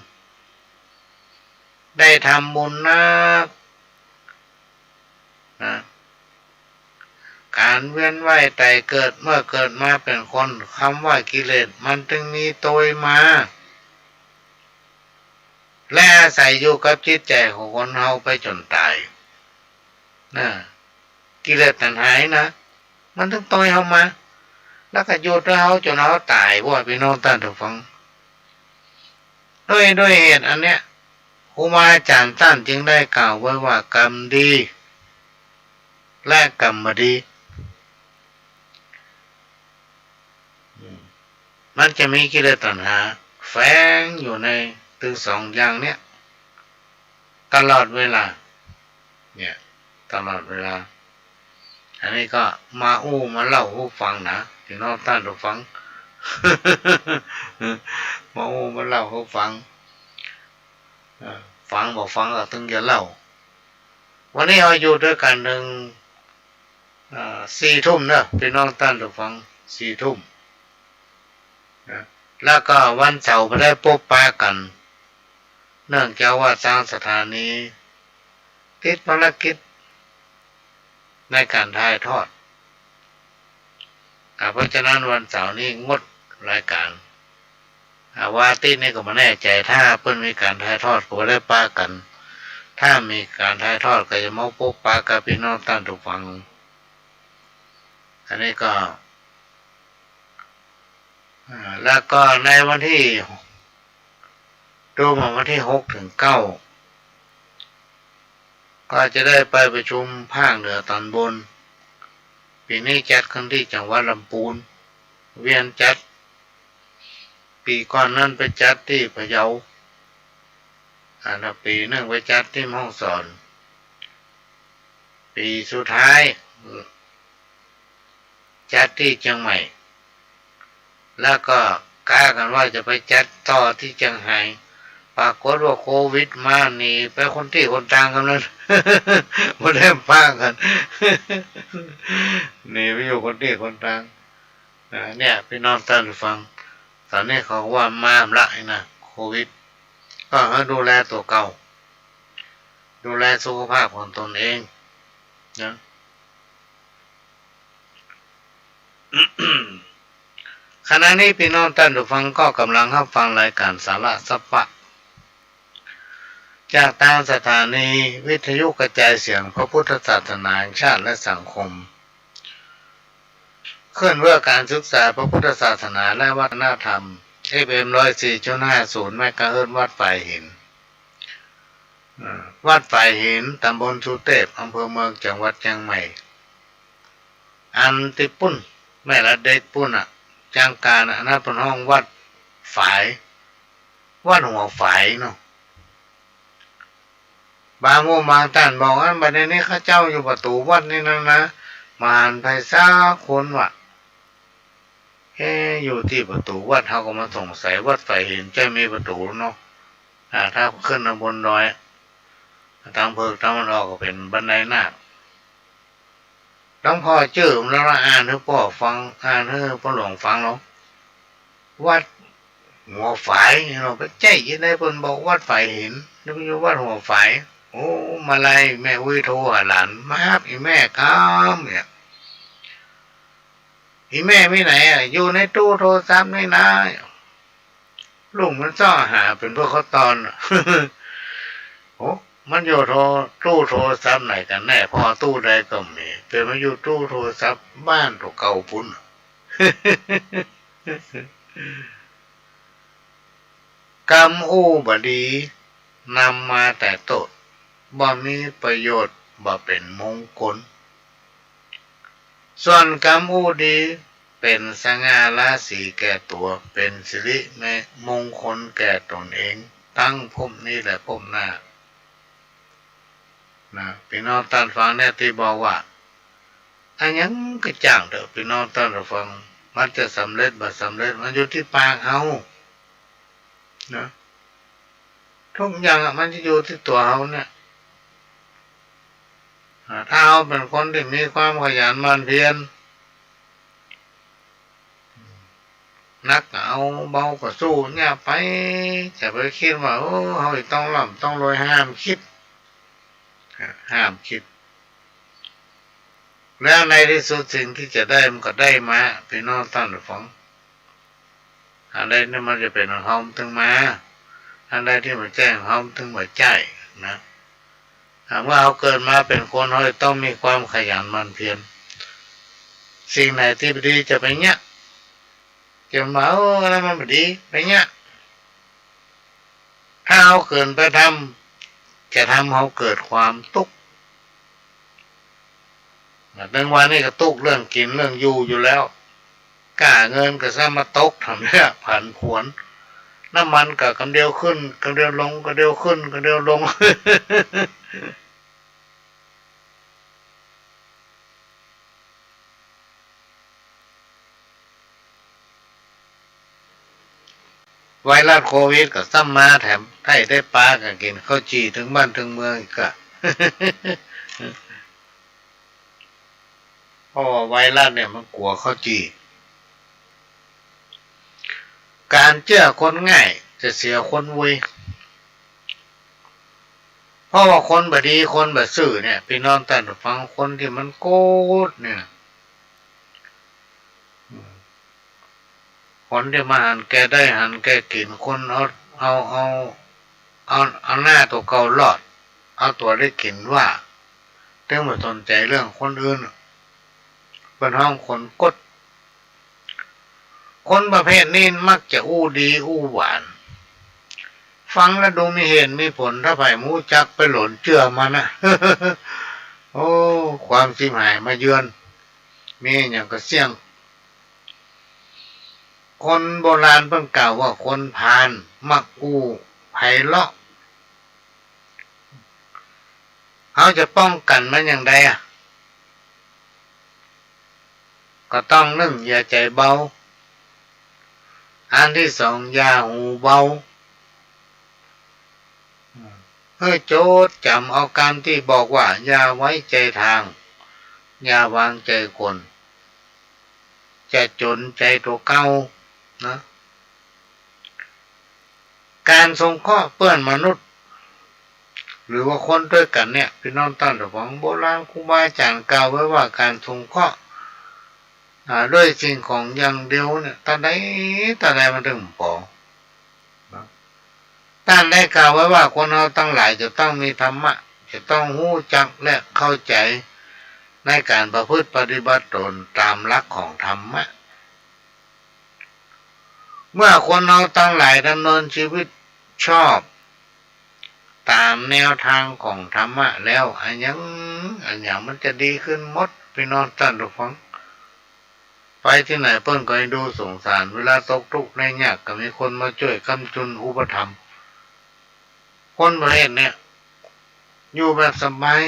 ได้ทำบุญนะการเวียนว่ายตายเกิดเมื่อเกิดมาเป็นคนคำว่ากิเลสมันจึงมีโตยมาและอาศัยอยู่กับจิตใจของคนเฮาไปจนตายกิเลสตัณหานะมันถึงโตยเฮามาแล้วก็อยู่ด้วยเฮาจนเฮาตายว่าพี่น้องท่านผู้ฟังด้วยเหตุอันเนี้ยครูบาอาจารย์ท่านจึงได้กล่าวไว้ว่ากรรมดีและกรรมบ่ดีมันจะมีกิเลสตัณหาแฝงอยู่ในถึงสองอย่างเนี้ยตลอดเวลาเนี่ยตลอดเวลาอันนี้ก็มามาเล่าให้ฟังนะพี่น้องท่านผู้ฟัง มามาเล่าให้ฟังฟังบอกฟังก็ถึงจะเล่าวันนี้เราอยู่ด้วยกันถึง4 ทุ่มนะพี่น้องท่านผู้ฟัง4 ทุ่ม แล้วก็วันเสาร์ไปได้พบปะกันเนื่องจากว่าทางสถานีติดภารกิจในการถ่ายทอดเพราะฉะนั้นวันเสาร์นี้งดรายการว่าติดนี่ก็ไม่แน่ใจถ้าเพิ่นมีการถ่ายทอดก็ได้ปะกันถ้ามีการถ่ายทอดก็จะมาพบปะกับพี่น้องท่านทุกฝั่งอันนี้ก็แล้วก็ในวันที่ดูมาวันที่6-9ก็จะได้ไปประชุมภาคเหนือตอนบนปีนี้จัดขึ้นที่จังหวัดลำพูนเวียนจัดปีก่อนนั้นไปจัดที่พะเยาปีนึงไปจัดที่แม่ฮ่องสอนปีสุดท้ายจัดที่เชียงใหม่แล้วก็กล้ากันว่าจะไปจัดต่อที่เชียงไฮ้ปรากฏว่าโควิดมาหนีไปคนที่คนต่างกันนั้นไม่ได้พากันหนีไปอยู่คนที่คนต่างเนี่ยพี่น้องท่านฟังตอนนี้เขาว่ามาละนะโควิดก็ให้ดูแลตัวเก่าดูแลสุขภาพของตนเองนะขณะนี้พี่น้องท่านผู้ฟังก็กำลังรับฟังรายการสาระสัพพะจากทางสถานีวิทยุกระจายเสียงพระพุทธศาสนาแห่งชาติและสังคมเคลื่อนเพื่อการศึกษาพระพุทธศาสนาและวัฒนธรรม FM 104.50 เมกะเฮิรตซ์วัดฝ่ายหินวัดฝ่ายหินตำบลสุเทพอำเภอเมืองจังหวัดเชียงใหม่อันติปุ่นแม่ละเด็กปุ่นจังการอันนั้นเป็นห้องวัดฝ่ายวัดหัวฝ่ายเนาะบางโมบางท่านบอกว่าบัดนี้ข้าเจ้าอยู่ประตูวัดนี่นะมารไพศาลคนว่ะอยู่ที่ประตูวัดเขาก็มาสงสัยวัดฝ่ายหินจะมีประตูเนาะถ้าขึ้นบนดอยทางเพิกทางมันออกก็เป็นบันไดหน้าต้องพ่อจื้อแล้วอ่านให้พ่อฟังอ่านให้พ่อหลวงฟังเนาะวัดหัวฝ่ายเราไปใจยังไงเพิ่นบอกวัดฝ่ายหินแล้วไปอยู่วัดหัวฝ่ายโอ้มาไล่แม่อุ้ยโทรหาหลานมาครับอีแม่ครับเนี่ยอีแม่ไม่ไหนอยู่ในตู้โทรศัพท์นี่นะลุงมันซ่อหาเป็นพวกเขาตอนโอ้มันอยู่ตู้โทรศัพท์ไหนกันแน่พอตู้ใดก็มีเป็นมาอยู่ตู้โทรศัพท์บ้านตัวเก่าพุ่นกรรมอู้บดีนำมาแต่ตดบ่มีประโยชน์บ่เป็นมงคลส่วนกรรมอู้ดีเป็นสง่าราศีแก่ตัวเป็นสิริมงคลแก่ตนเองตั้งภพนี้และภพหน้านะพี่น้องท่านฟังเนี่ยที่บอกว่าอันยังก็จ้างเถอะพี่น้องท่านฟังมันจะสำเร็จบ่สำเร็จมันอยู่ที่ปากเฮานะทุกอย่างมันจะอยู่ที่ตัวเฮาเนี่ยถ้าเฮาเป็นคนที่มีความขยันหมั่นเพียรนักเอาเบาก็สู้เนี่ยไปจะไปคิดว่าโอ้เฮาต้องร่ำต้องรวยห้ามคิดแล้วในที่สุดสิ่งที่จะได้มันก็ได้มาพี่น้องท่านผู้ฟังอะไรนี่มันจะเป็นของเฮาถึงมาอะไรที่มันแจ้งเฮาถึงมาใจนะหากว่าเฮาเกิดมาเป็นคนเฮาต้องมีความขยันหมั่นเพียรสิ่งไหนที่ดีจะไปเนี้ยจะมาแล้วมันไม่ดีไปเนี้ยถ้าเฮาเกินไปทำจะทำเฮาเกิดความทุกข์ดังวันนี้ก็ตุกเรื่องกินเรื่องอยู่แล้วกล้าเงินก็ซะมาตกทำเนี่ยผันผวนน้ำมันก็กำเดียวขึ้นกำเดียวลงกำเดียวขึ้นกำเดียวลงไวรัสโควิดก็ซ้ำมาแถมไข้ได้ปลาก็กินข้าวจี่ถึงบ้านถึงเมืองอีกก็เพราะว่าไวรัสเนี่ยมันกลัวข้าวจี่ การเชื่อคนง่ายจะเสียคนวุยเพราะว่าคนบดีคนแบบซื่อเนี่ยพี่น้องแต่ฟังคนที่มันโกดเนี่ยคนที่มาหันแกได้หันแกกินคนเอาหน้าตัวเก่ารอดเอาตัวได้กินว่าเรื่องไม่สนใจเรื่องคนอื่นเป็นห้องคนกดคนประเภทนี้มักจะอู้ดีอู้หวานฟังแล้วดูมีเหตุมีผลถ้าไผ่มูจักไปหล่นเชื่อมันนะ โอ้ความสิหายมาเยือนมีอย่างกระเสี่ยงคนโบราณเพิ่งกล่าวว่าคนพาลมักอู้ไผ่เลาะเขาจะป้องกันมันอย่างไรก็ต้องนึ่งอย่าใจเบาอันที่สองอย่าหูเบาโจทย์จำเอาการที่บอกว่าอย่าไว้ใจทางอย่าวางใจคนจะจนใจตัวเก่านะการสงเคราะห์เพื่อนมนุษย์หรือว่าคนด้วยกันเนี่ยพี่น้องตั้งแต่ของโบราณครูบาอาจารย์กล่าวไว้ว่าการสงเคราะห์ด้วยสิ่งของอย่างเดียวเนี่ยตาใดมันถึงพอท่านได้กล่าวไว้ว่าคนเราตั้งหลายจะต้องมีธรรมะจะต้องรู้จักและเข้าใจในการประพฤติปฏิบัติตนตามหลักของธรรมะเมื่อคนเราตั้งหลายดำเนินชีวิตชอบตามแนวทางของธรรมะแล้วอันยังมันจะดีขึ้นหมดพี่น้องท่านผู้ฟังไปที่ไหนเพิ่นก็ให้ดูสงสารเวลาตกทุกข์ในยากก็มีคนมาช่วยค้ำจุนอุปถัมภ์คนประเภทเนี่ยอยู่แบบสบาย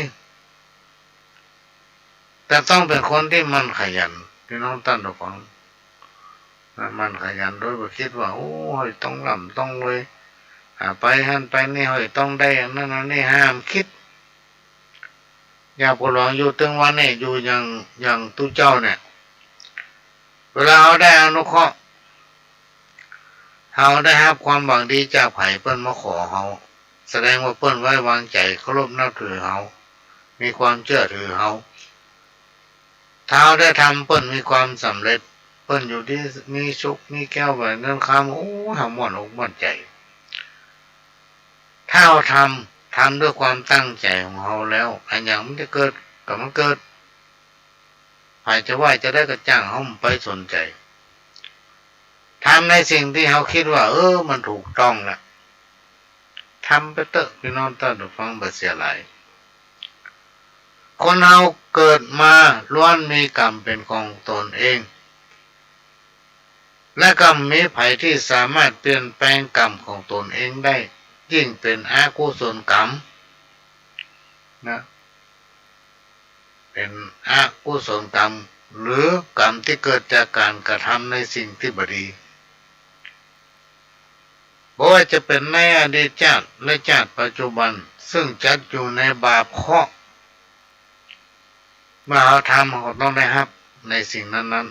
แต่ต้องเป็นคนที่มันขยันพี่น้องท่านผู้ฟังมันขยันโดยบ่คิดว่าโอ้ยต้องร่ำต้องรวยไปหันไปนี่เฮ้ยต้องได้อย่างนั้นนี่ห้ามคิดอย่าปลองอยู่ถึงวันนี้อยู่อย่างตู้เจ้าเนี่ยเวลาเขาได้อนุเคราะห์เขาได้รับความหวังดีจากไผ่เปิ้นมาขอเขาแสดงว่าเปิ้นไว้วางใจเคารพนับถือเขามีความเชื่อถือเขาถ้าเขาได้ทำเปิ้นมีความสำเร็จเปิ้นอยู่ที่มีสุขมีแก้วแบบนั้นคำโอ้หาม่วนอกม่วนใจถ้าเราทำด้วยความตั้งใจของเราแล้วอันอย่างมันจะเกิดกับมันเกิดใครจะว่าจะได้กระจ่างเขาไปสนใจทำในสิ่งที่เขาคิดว่ามันถูกต้องแหละทำไปเถอะพี่น้องท่านผู้ฟังบ่เสียหลายคนเราเกิดมาล้วนมีกรรมเป็นของตนเองและกรรมมีไผที่สามารถเปลี่ยนแปลงกรรมของตนเองได้ยิ่งเป็นอกุศลกรรมนะเป็นอกุศลกรรมหรือกรรมที่เกิดจากการกระทำในสิ่งที่บดีบ่ว่าจะเป็นในอดีตชาติและชาติปัจจุบันซึ่งจัดอยู่ในบาปเคราะห์เมื่อเขาทำเขาต้องได้รับในสิ่งนั้น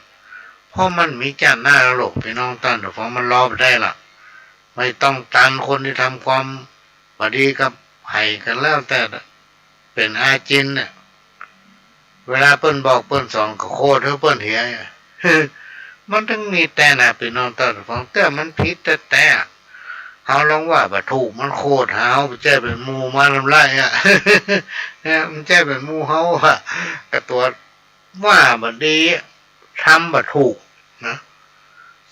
เพราะมันมีชาติหน้าโลกพี่น้องท่านผู้ฟังมันรอไปได้ล่ะไม่ต้องตันคนที่ทำความบดีกับไผ่กันแล้วแต่เป็นอาจินเนี่ยเวลาเปิ้นบอกเปิ้นสอนก็โคตรเปิ้นเหียมันต้องมีแต่นะพี่น้องท่านผู้ฟังแต่มันผิดแต่เขาลองว่าบ่ถูกมันโคตรเฮาแจ้เป็นหมู่มาลำไรเนี่ยมันแจ้เป็นหมู่เฮาก็ตัวว่าบ่ดีทำบ่ถูกนะ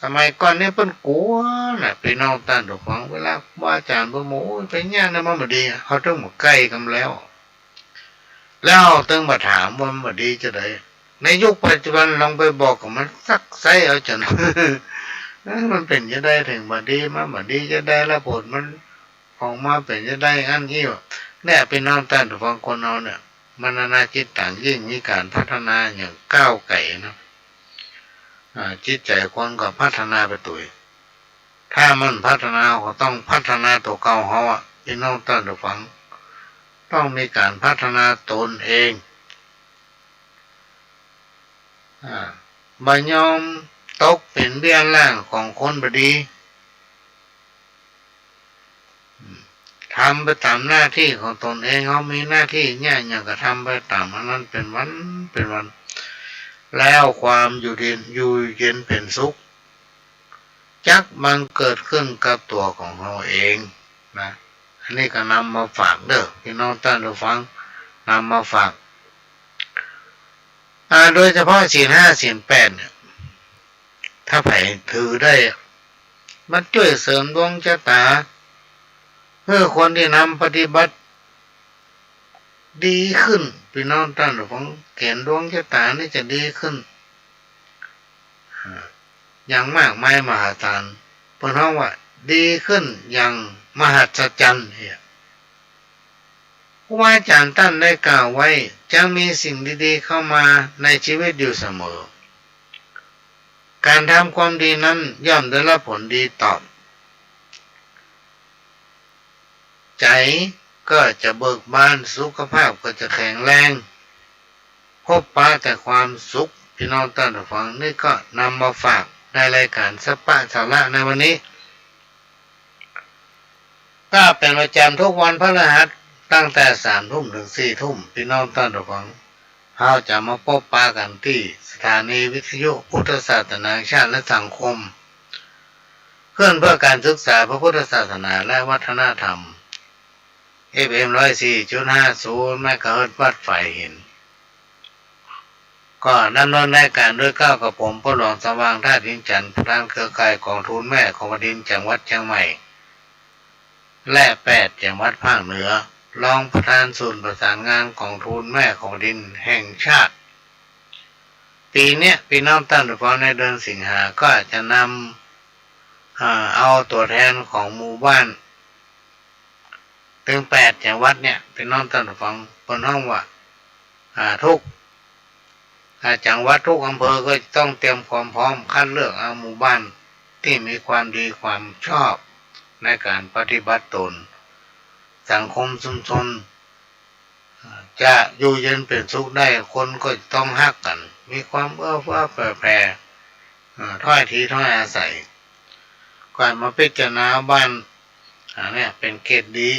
สมัยก่อนเนี่ยเพิ่นกลัวน่ะพี่น้องท่านผู้ฟังเวลาว่าอาจารย์บ่โม้ไปย่างนั้นมันบ่ดีเขาต้องมาใกล้กันแล้วต้องมาถามว่ามันบ่ดีจะได้ในยุคปัจจุบันลองไปบอกกับมันซักไซเอาจน มันเป็นจะได้ถึงบ่ดีมาบ่ดีจะได้แล้วผลมันออกมาเป็นจะได้อันนี้เนี่ยพี่น้องท่านผู้ฟังคนเราเนี่ยมันนานาจิตต่างยิ่งมีการพัฒนาอย่างก้าวไกลนะจิตใจคนก็พัฒนาไปตัวถ้ามันพัฒนาก็ต้องพัฒนาตัวเก่าเขาพี่น้องท่านผู้ฟังต้องมีการพัฒนาตนเองบ่ยอมตกเป็นเบี้ยล่างของคนบดี ทำไปตามหน้าที่ของตนเองเขามีหน้าที่เนี่ยอย่างก็ทำไปตามนั้นเป็นวันแล้วความอยู่เย็นเป็นสุขจักมันเกิดขึ้นกับตัวของเราเองนะอันนี้ก็นำมาฝากเด้อพี่น้องท่านผู้ฟังนำมาฝากโดยเฉพาะศีล 5 ศีล 8เนี่ยถ้าไผ่ถือได้มันช่วยเสริมดวงชะตาเพื่อคนที่นำปฏิบัติดีขึ้นพี่น้องท่านผู้ฟังเกณฑ์ดวงชะตานี่จะดีขึ้นอย่างมากมายมหาศาลเพราะว่าดีขึ้นอย่างมหัศจรรย์เนี่ยครูอาจารย์ท่านได้กล่าวไว้จะมีสิ่งดีๆเข้ามาในชีวิตอยู่เสมอการทำความดีนั้นย่อมได้รับผลดีตอบใจก็จะเบิกบานสุขภาพก็จะแข็งแรงพบปะแต่ความสุขพี่น้องท่านผู้ฟังนี่ก็นำมาฝากในรายการสัปปะสาระในวันนี้ก็เป็นประจำทุกวันพฤหัสตั้งแต่3 ทุ่มถึง4 ทุ่มพี่น้องท่านผู้ฟังเราจะมาพบปะกันที่สถานีวิทยุพุทธศาสนาแห่งชาติและสังคมเพื่อการศึกษาพระพุทธศาสนาและวัฒนธรรม FM 104.50 เมกะเฮิรตซ์วัดฝ่ายหินก็ดำเนินรายการด้วยก้าวกับผมพ่อหลวงสว่างท่าดินจันทร์ประธานเครือข่ายของทูลแม่ของแผ่นดินจังหวัดเชียงใหม่และ8จังหวัดภาคเหนือรองประธานศูนย์ประสานงานของทูลแม่ของแผ่นดินแห่งชาติปีนี้พี่น้องท่านผู้ฟังในเดือนสิงหาก็จะนำเอาตัวแทนของหมู่บ้านถึง8จังหวัดเนี่ยพี่น้องท่านผู้ฟังบนห้องว่าทุกจังหวัดทุกอำเภอก็ต้องเตรียมความพร้อมคัดเลือกเอาหมู่บ้านที่มีความดีความชอบในการปฏิบัติตนสังคมชุมชนจะอยู่เย็นเป็นสุขได้คนก็ต้องฮักกันมีความเอื้อเฟื้อแผ่ถ้อยทีถ้อยอาศัยก่อนมาพิจารณาบ้านเนี่ยเป็นเกณฑ์ดี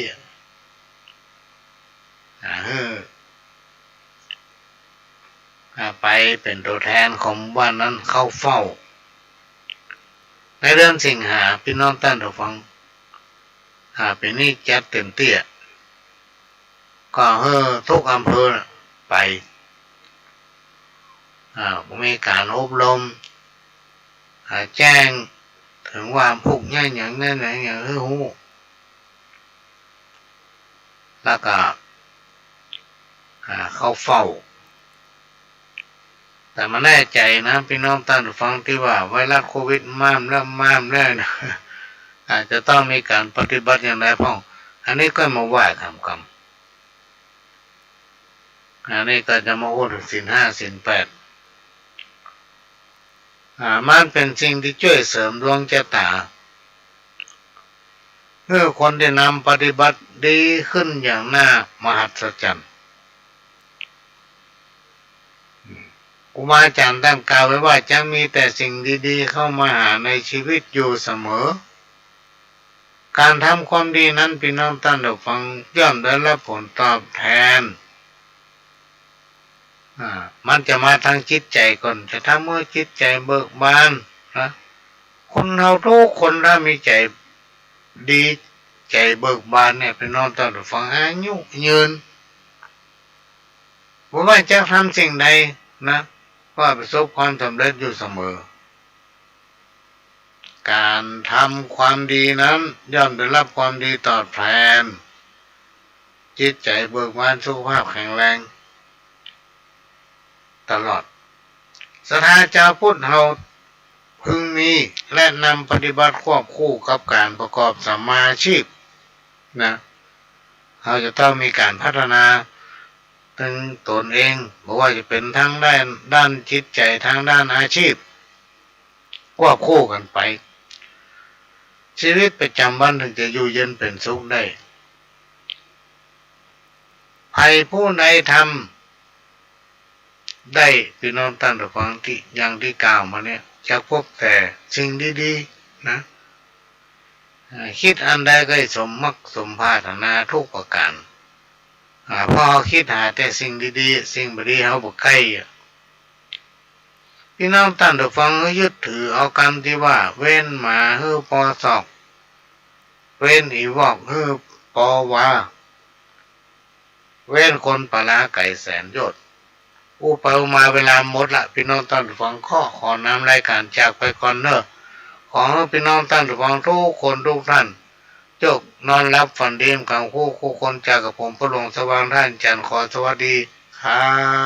ไปเป็นตัวแทนของบ้านนั้นเข้าเฝ้าในเดือนสิงหาพี่น้องท่านผู้ฟังปีนี้จัดเต็มเตี้ยก็ทุกอำเภอไปมีการอบรมแจ้งถึงความผูกง่ายอย่างนั้นอย่างหูแล้วก็เข้าเฝ้าแต่มาแน่ใจนะพี่น้องท่านผู้ฟังที่ว่าไวรัสโควิดม้ามแล้วนะอาจจะต้องมีการปฏิบัติอย่างไรพ่องอันนี้ก็มาว่าคำอันนี้ก็จะมาพูดถึงศีล 5 ศีล 8มันเป็นสิ่งที่ช่วยเสริมดวงชะตาเพื่อคนที่นำปฏิบัติดีขึ้นอย่างน่ามหัศจรรย์ครูบาอาจารย์ท่านกล่าวไว้ว่าจะมีแต่สิ่งดีๆเข้ามาหาในชีวิตอยู่เสมอการทำความดีนั้นพี่น้องท่านผู้ฟังย่อมได้รับผลตอบแทนมันจะมาทางจิตใจก่อนจะทำเมื่อจิตใจเบิกบานนะคนเราทุกคนถ้ามีใจดีใจเบิกบานเนี่ยพี่น้องท่านผู้ฟังอายุยืนบ่ว่าจะทำสิ่งใดนะก็ประสบความสำเร็จอยู่เสมอการทำความดีนั้นย่อมได้รับความดีตอบแทนจิตใจเบิกบานสุขภาพแข็งแรงตลอดศรัทธาชาวพุทธเราพึงมีและนำปฏิบัติควบคู่กับการประกอบสัมมาอาชีพนะเราจะต้องมีการพัฒนาถึงตนเองบอกว่าจะเป็นทั้งด้านจิตใจทั้งด้านอาชีพควบคู่กันไปชีวิตประจำวันถึงจะอยู่เย็นเป็นสุขได้ใครผู้ใดทำได้พี่น้องท่านผู้ฟังที่อย่างที่กล่าวมาเนี่ยจะพบแต่สิ่งดีๆนะ คิดอันใดก็สมมักสมปรารถนาทุกประการพอคิดหาแต่สิ่งดีๆสิ่งบดีเขาบอกใกล้พี่น้องท่านผู้ฟังยึดถือเอาคำที่ว่าเว้นหมาฮื้อปอศอกเว้นอีวอกฮื้อปอวาเว้นคนปลาไก่แสนยศอุปมาเวลาหมดละพี่น้องท่านผู้ฟังขอนำรายการจากไปก่อนเนอะขอให้พี่น้องท่านผู้ฟังทุกคนทุกท่านจกนอนรับฝันดีกับคู่คนจากกับผมพระหลวงสว่างท่านจันทร์ขอสวัสดีครับ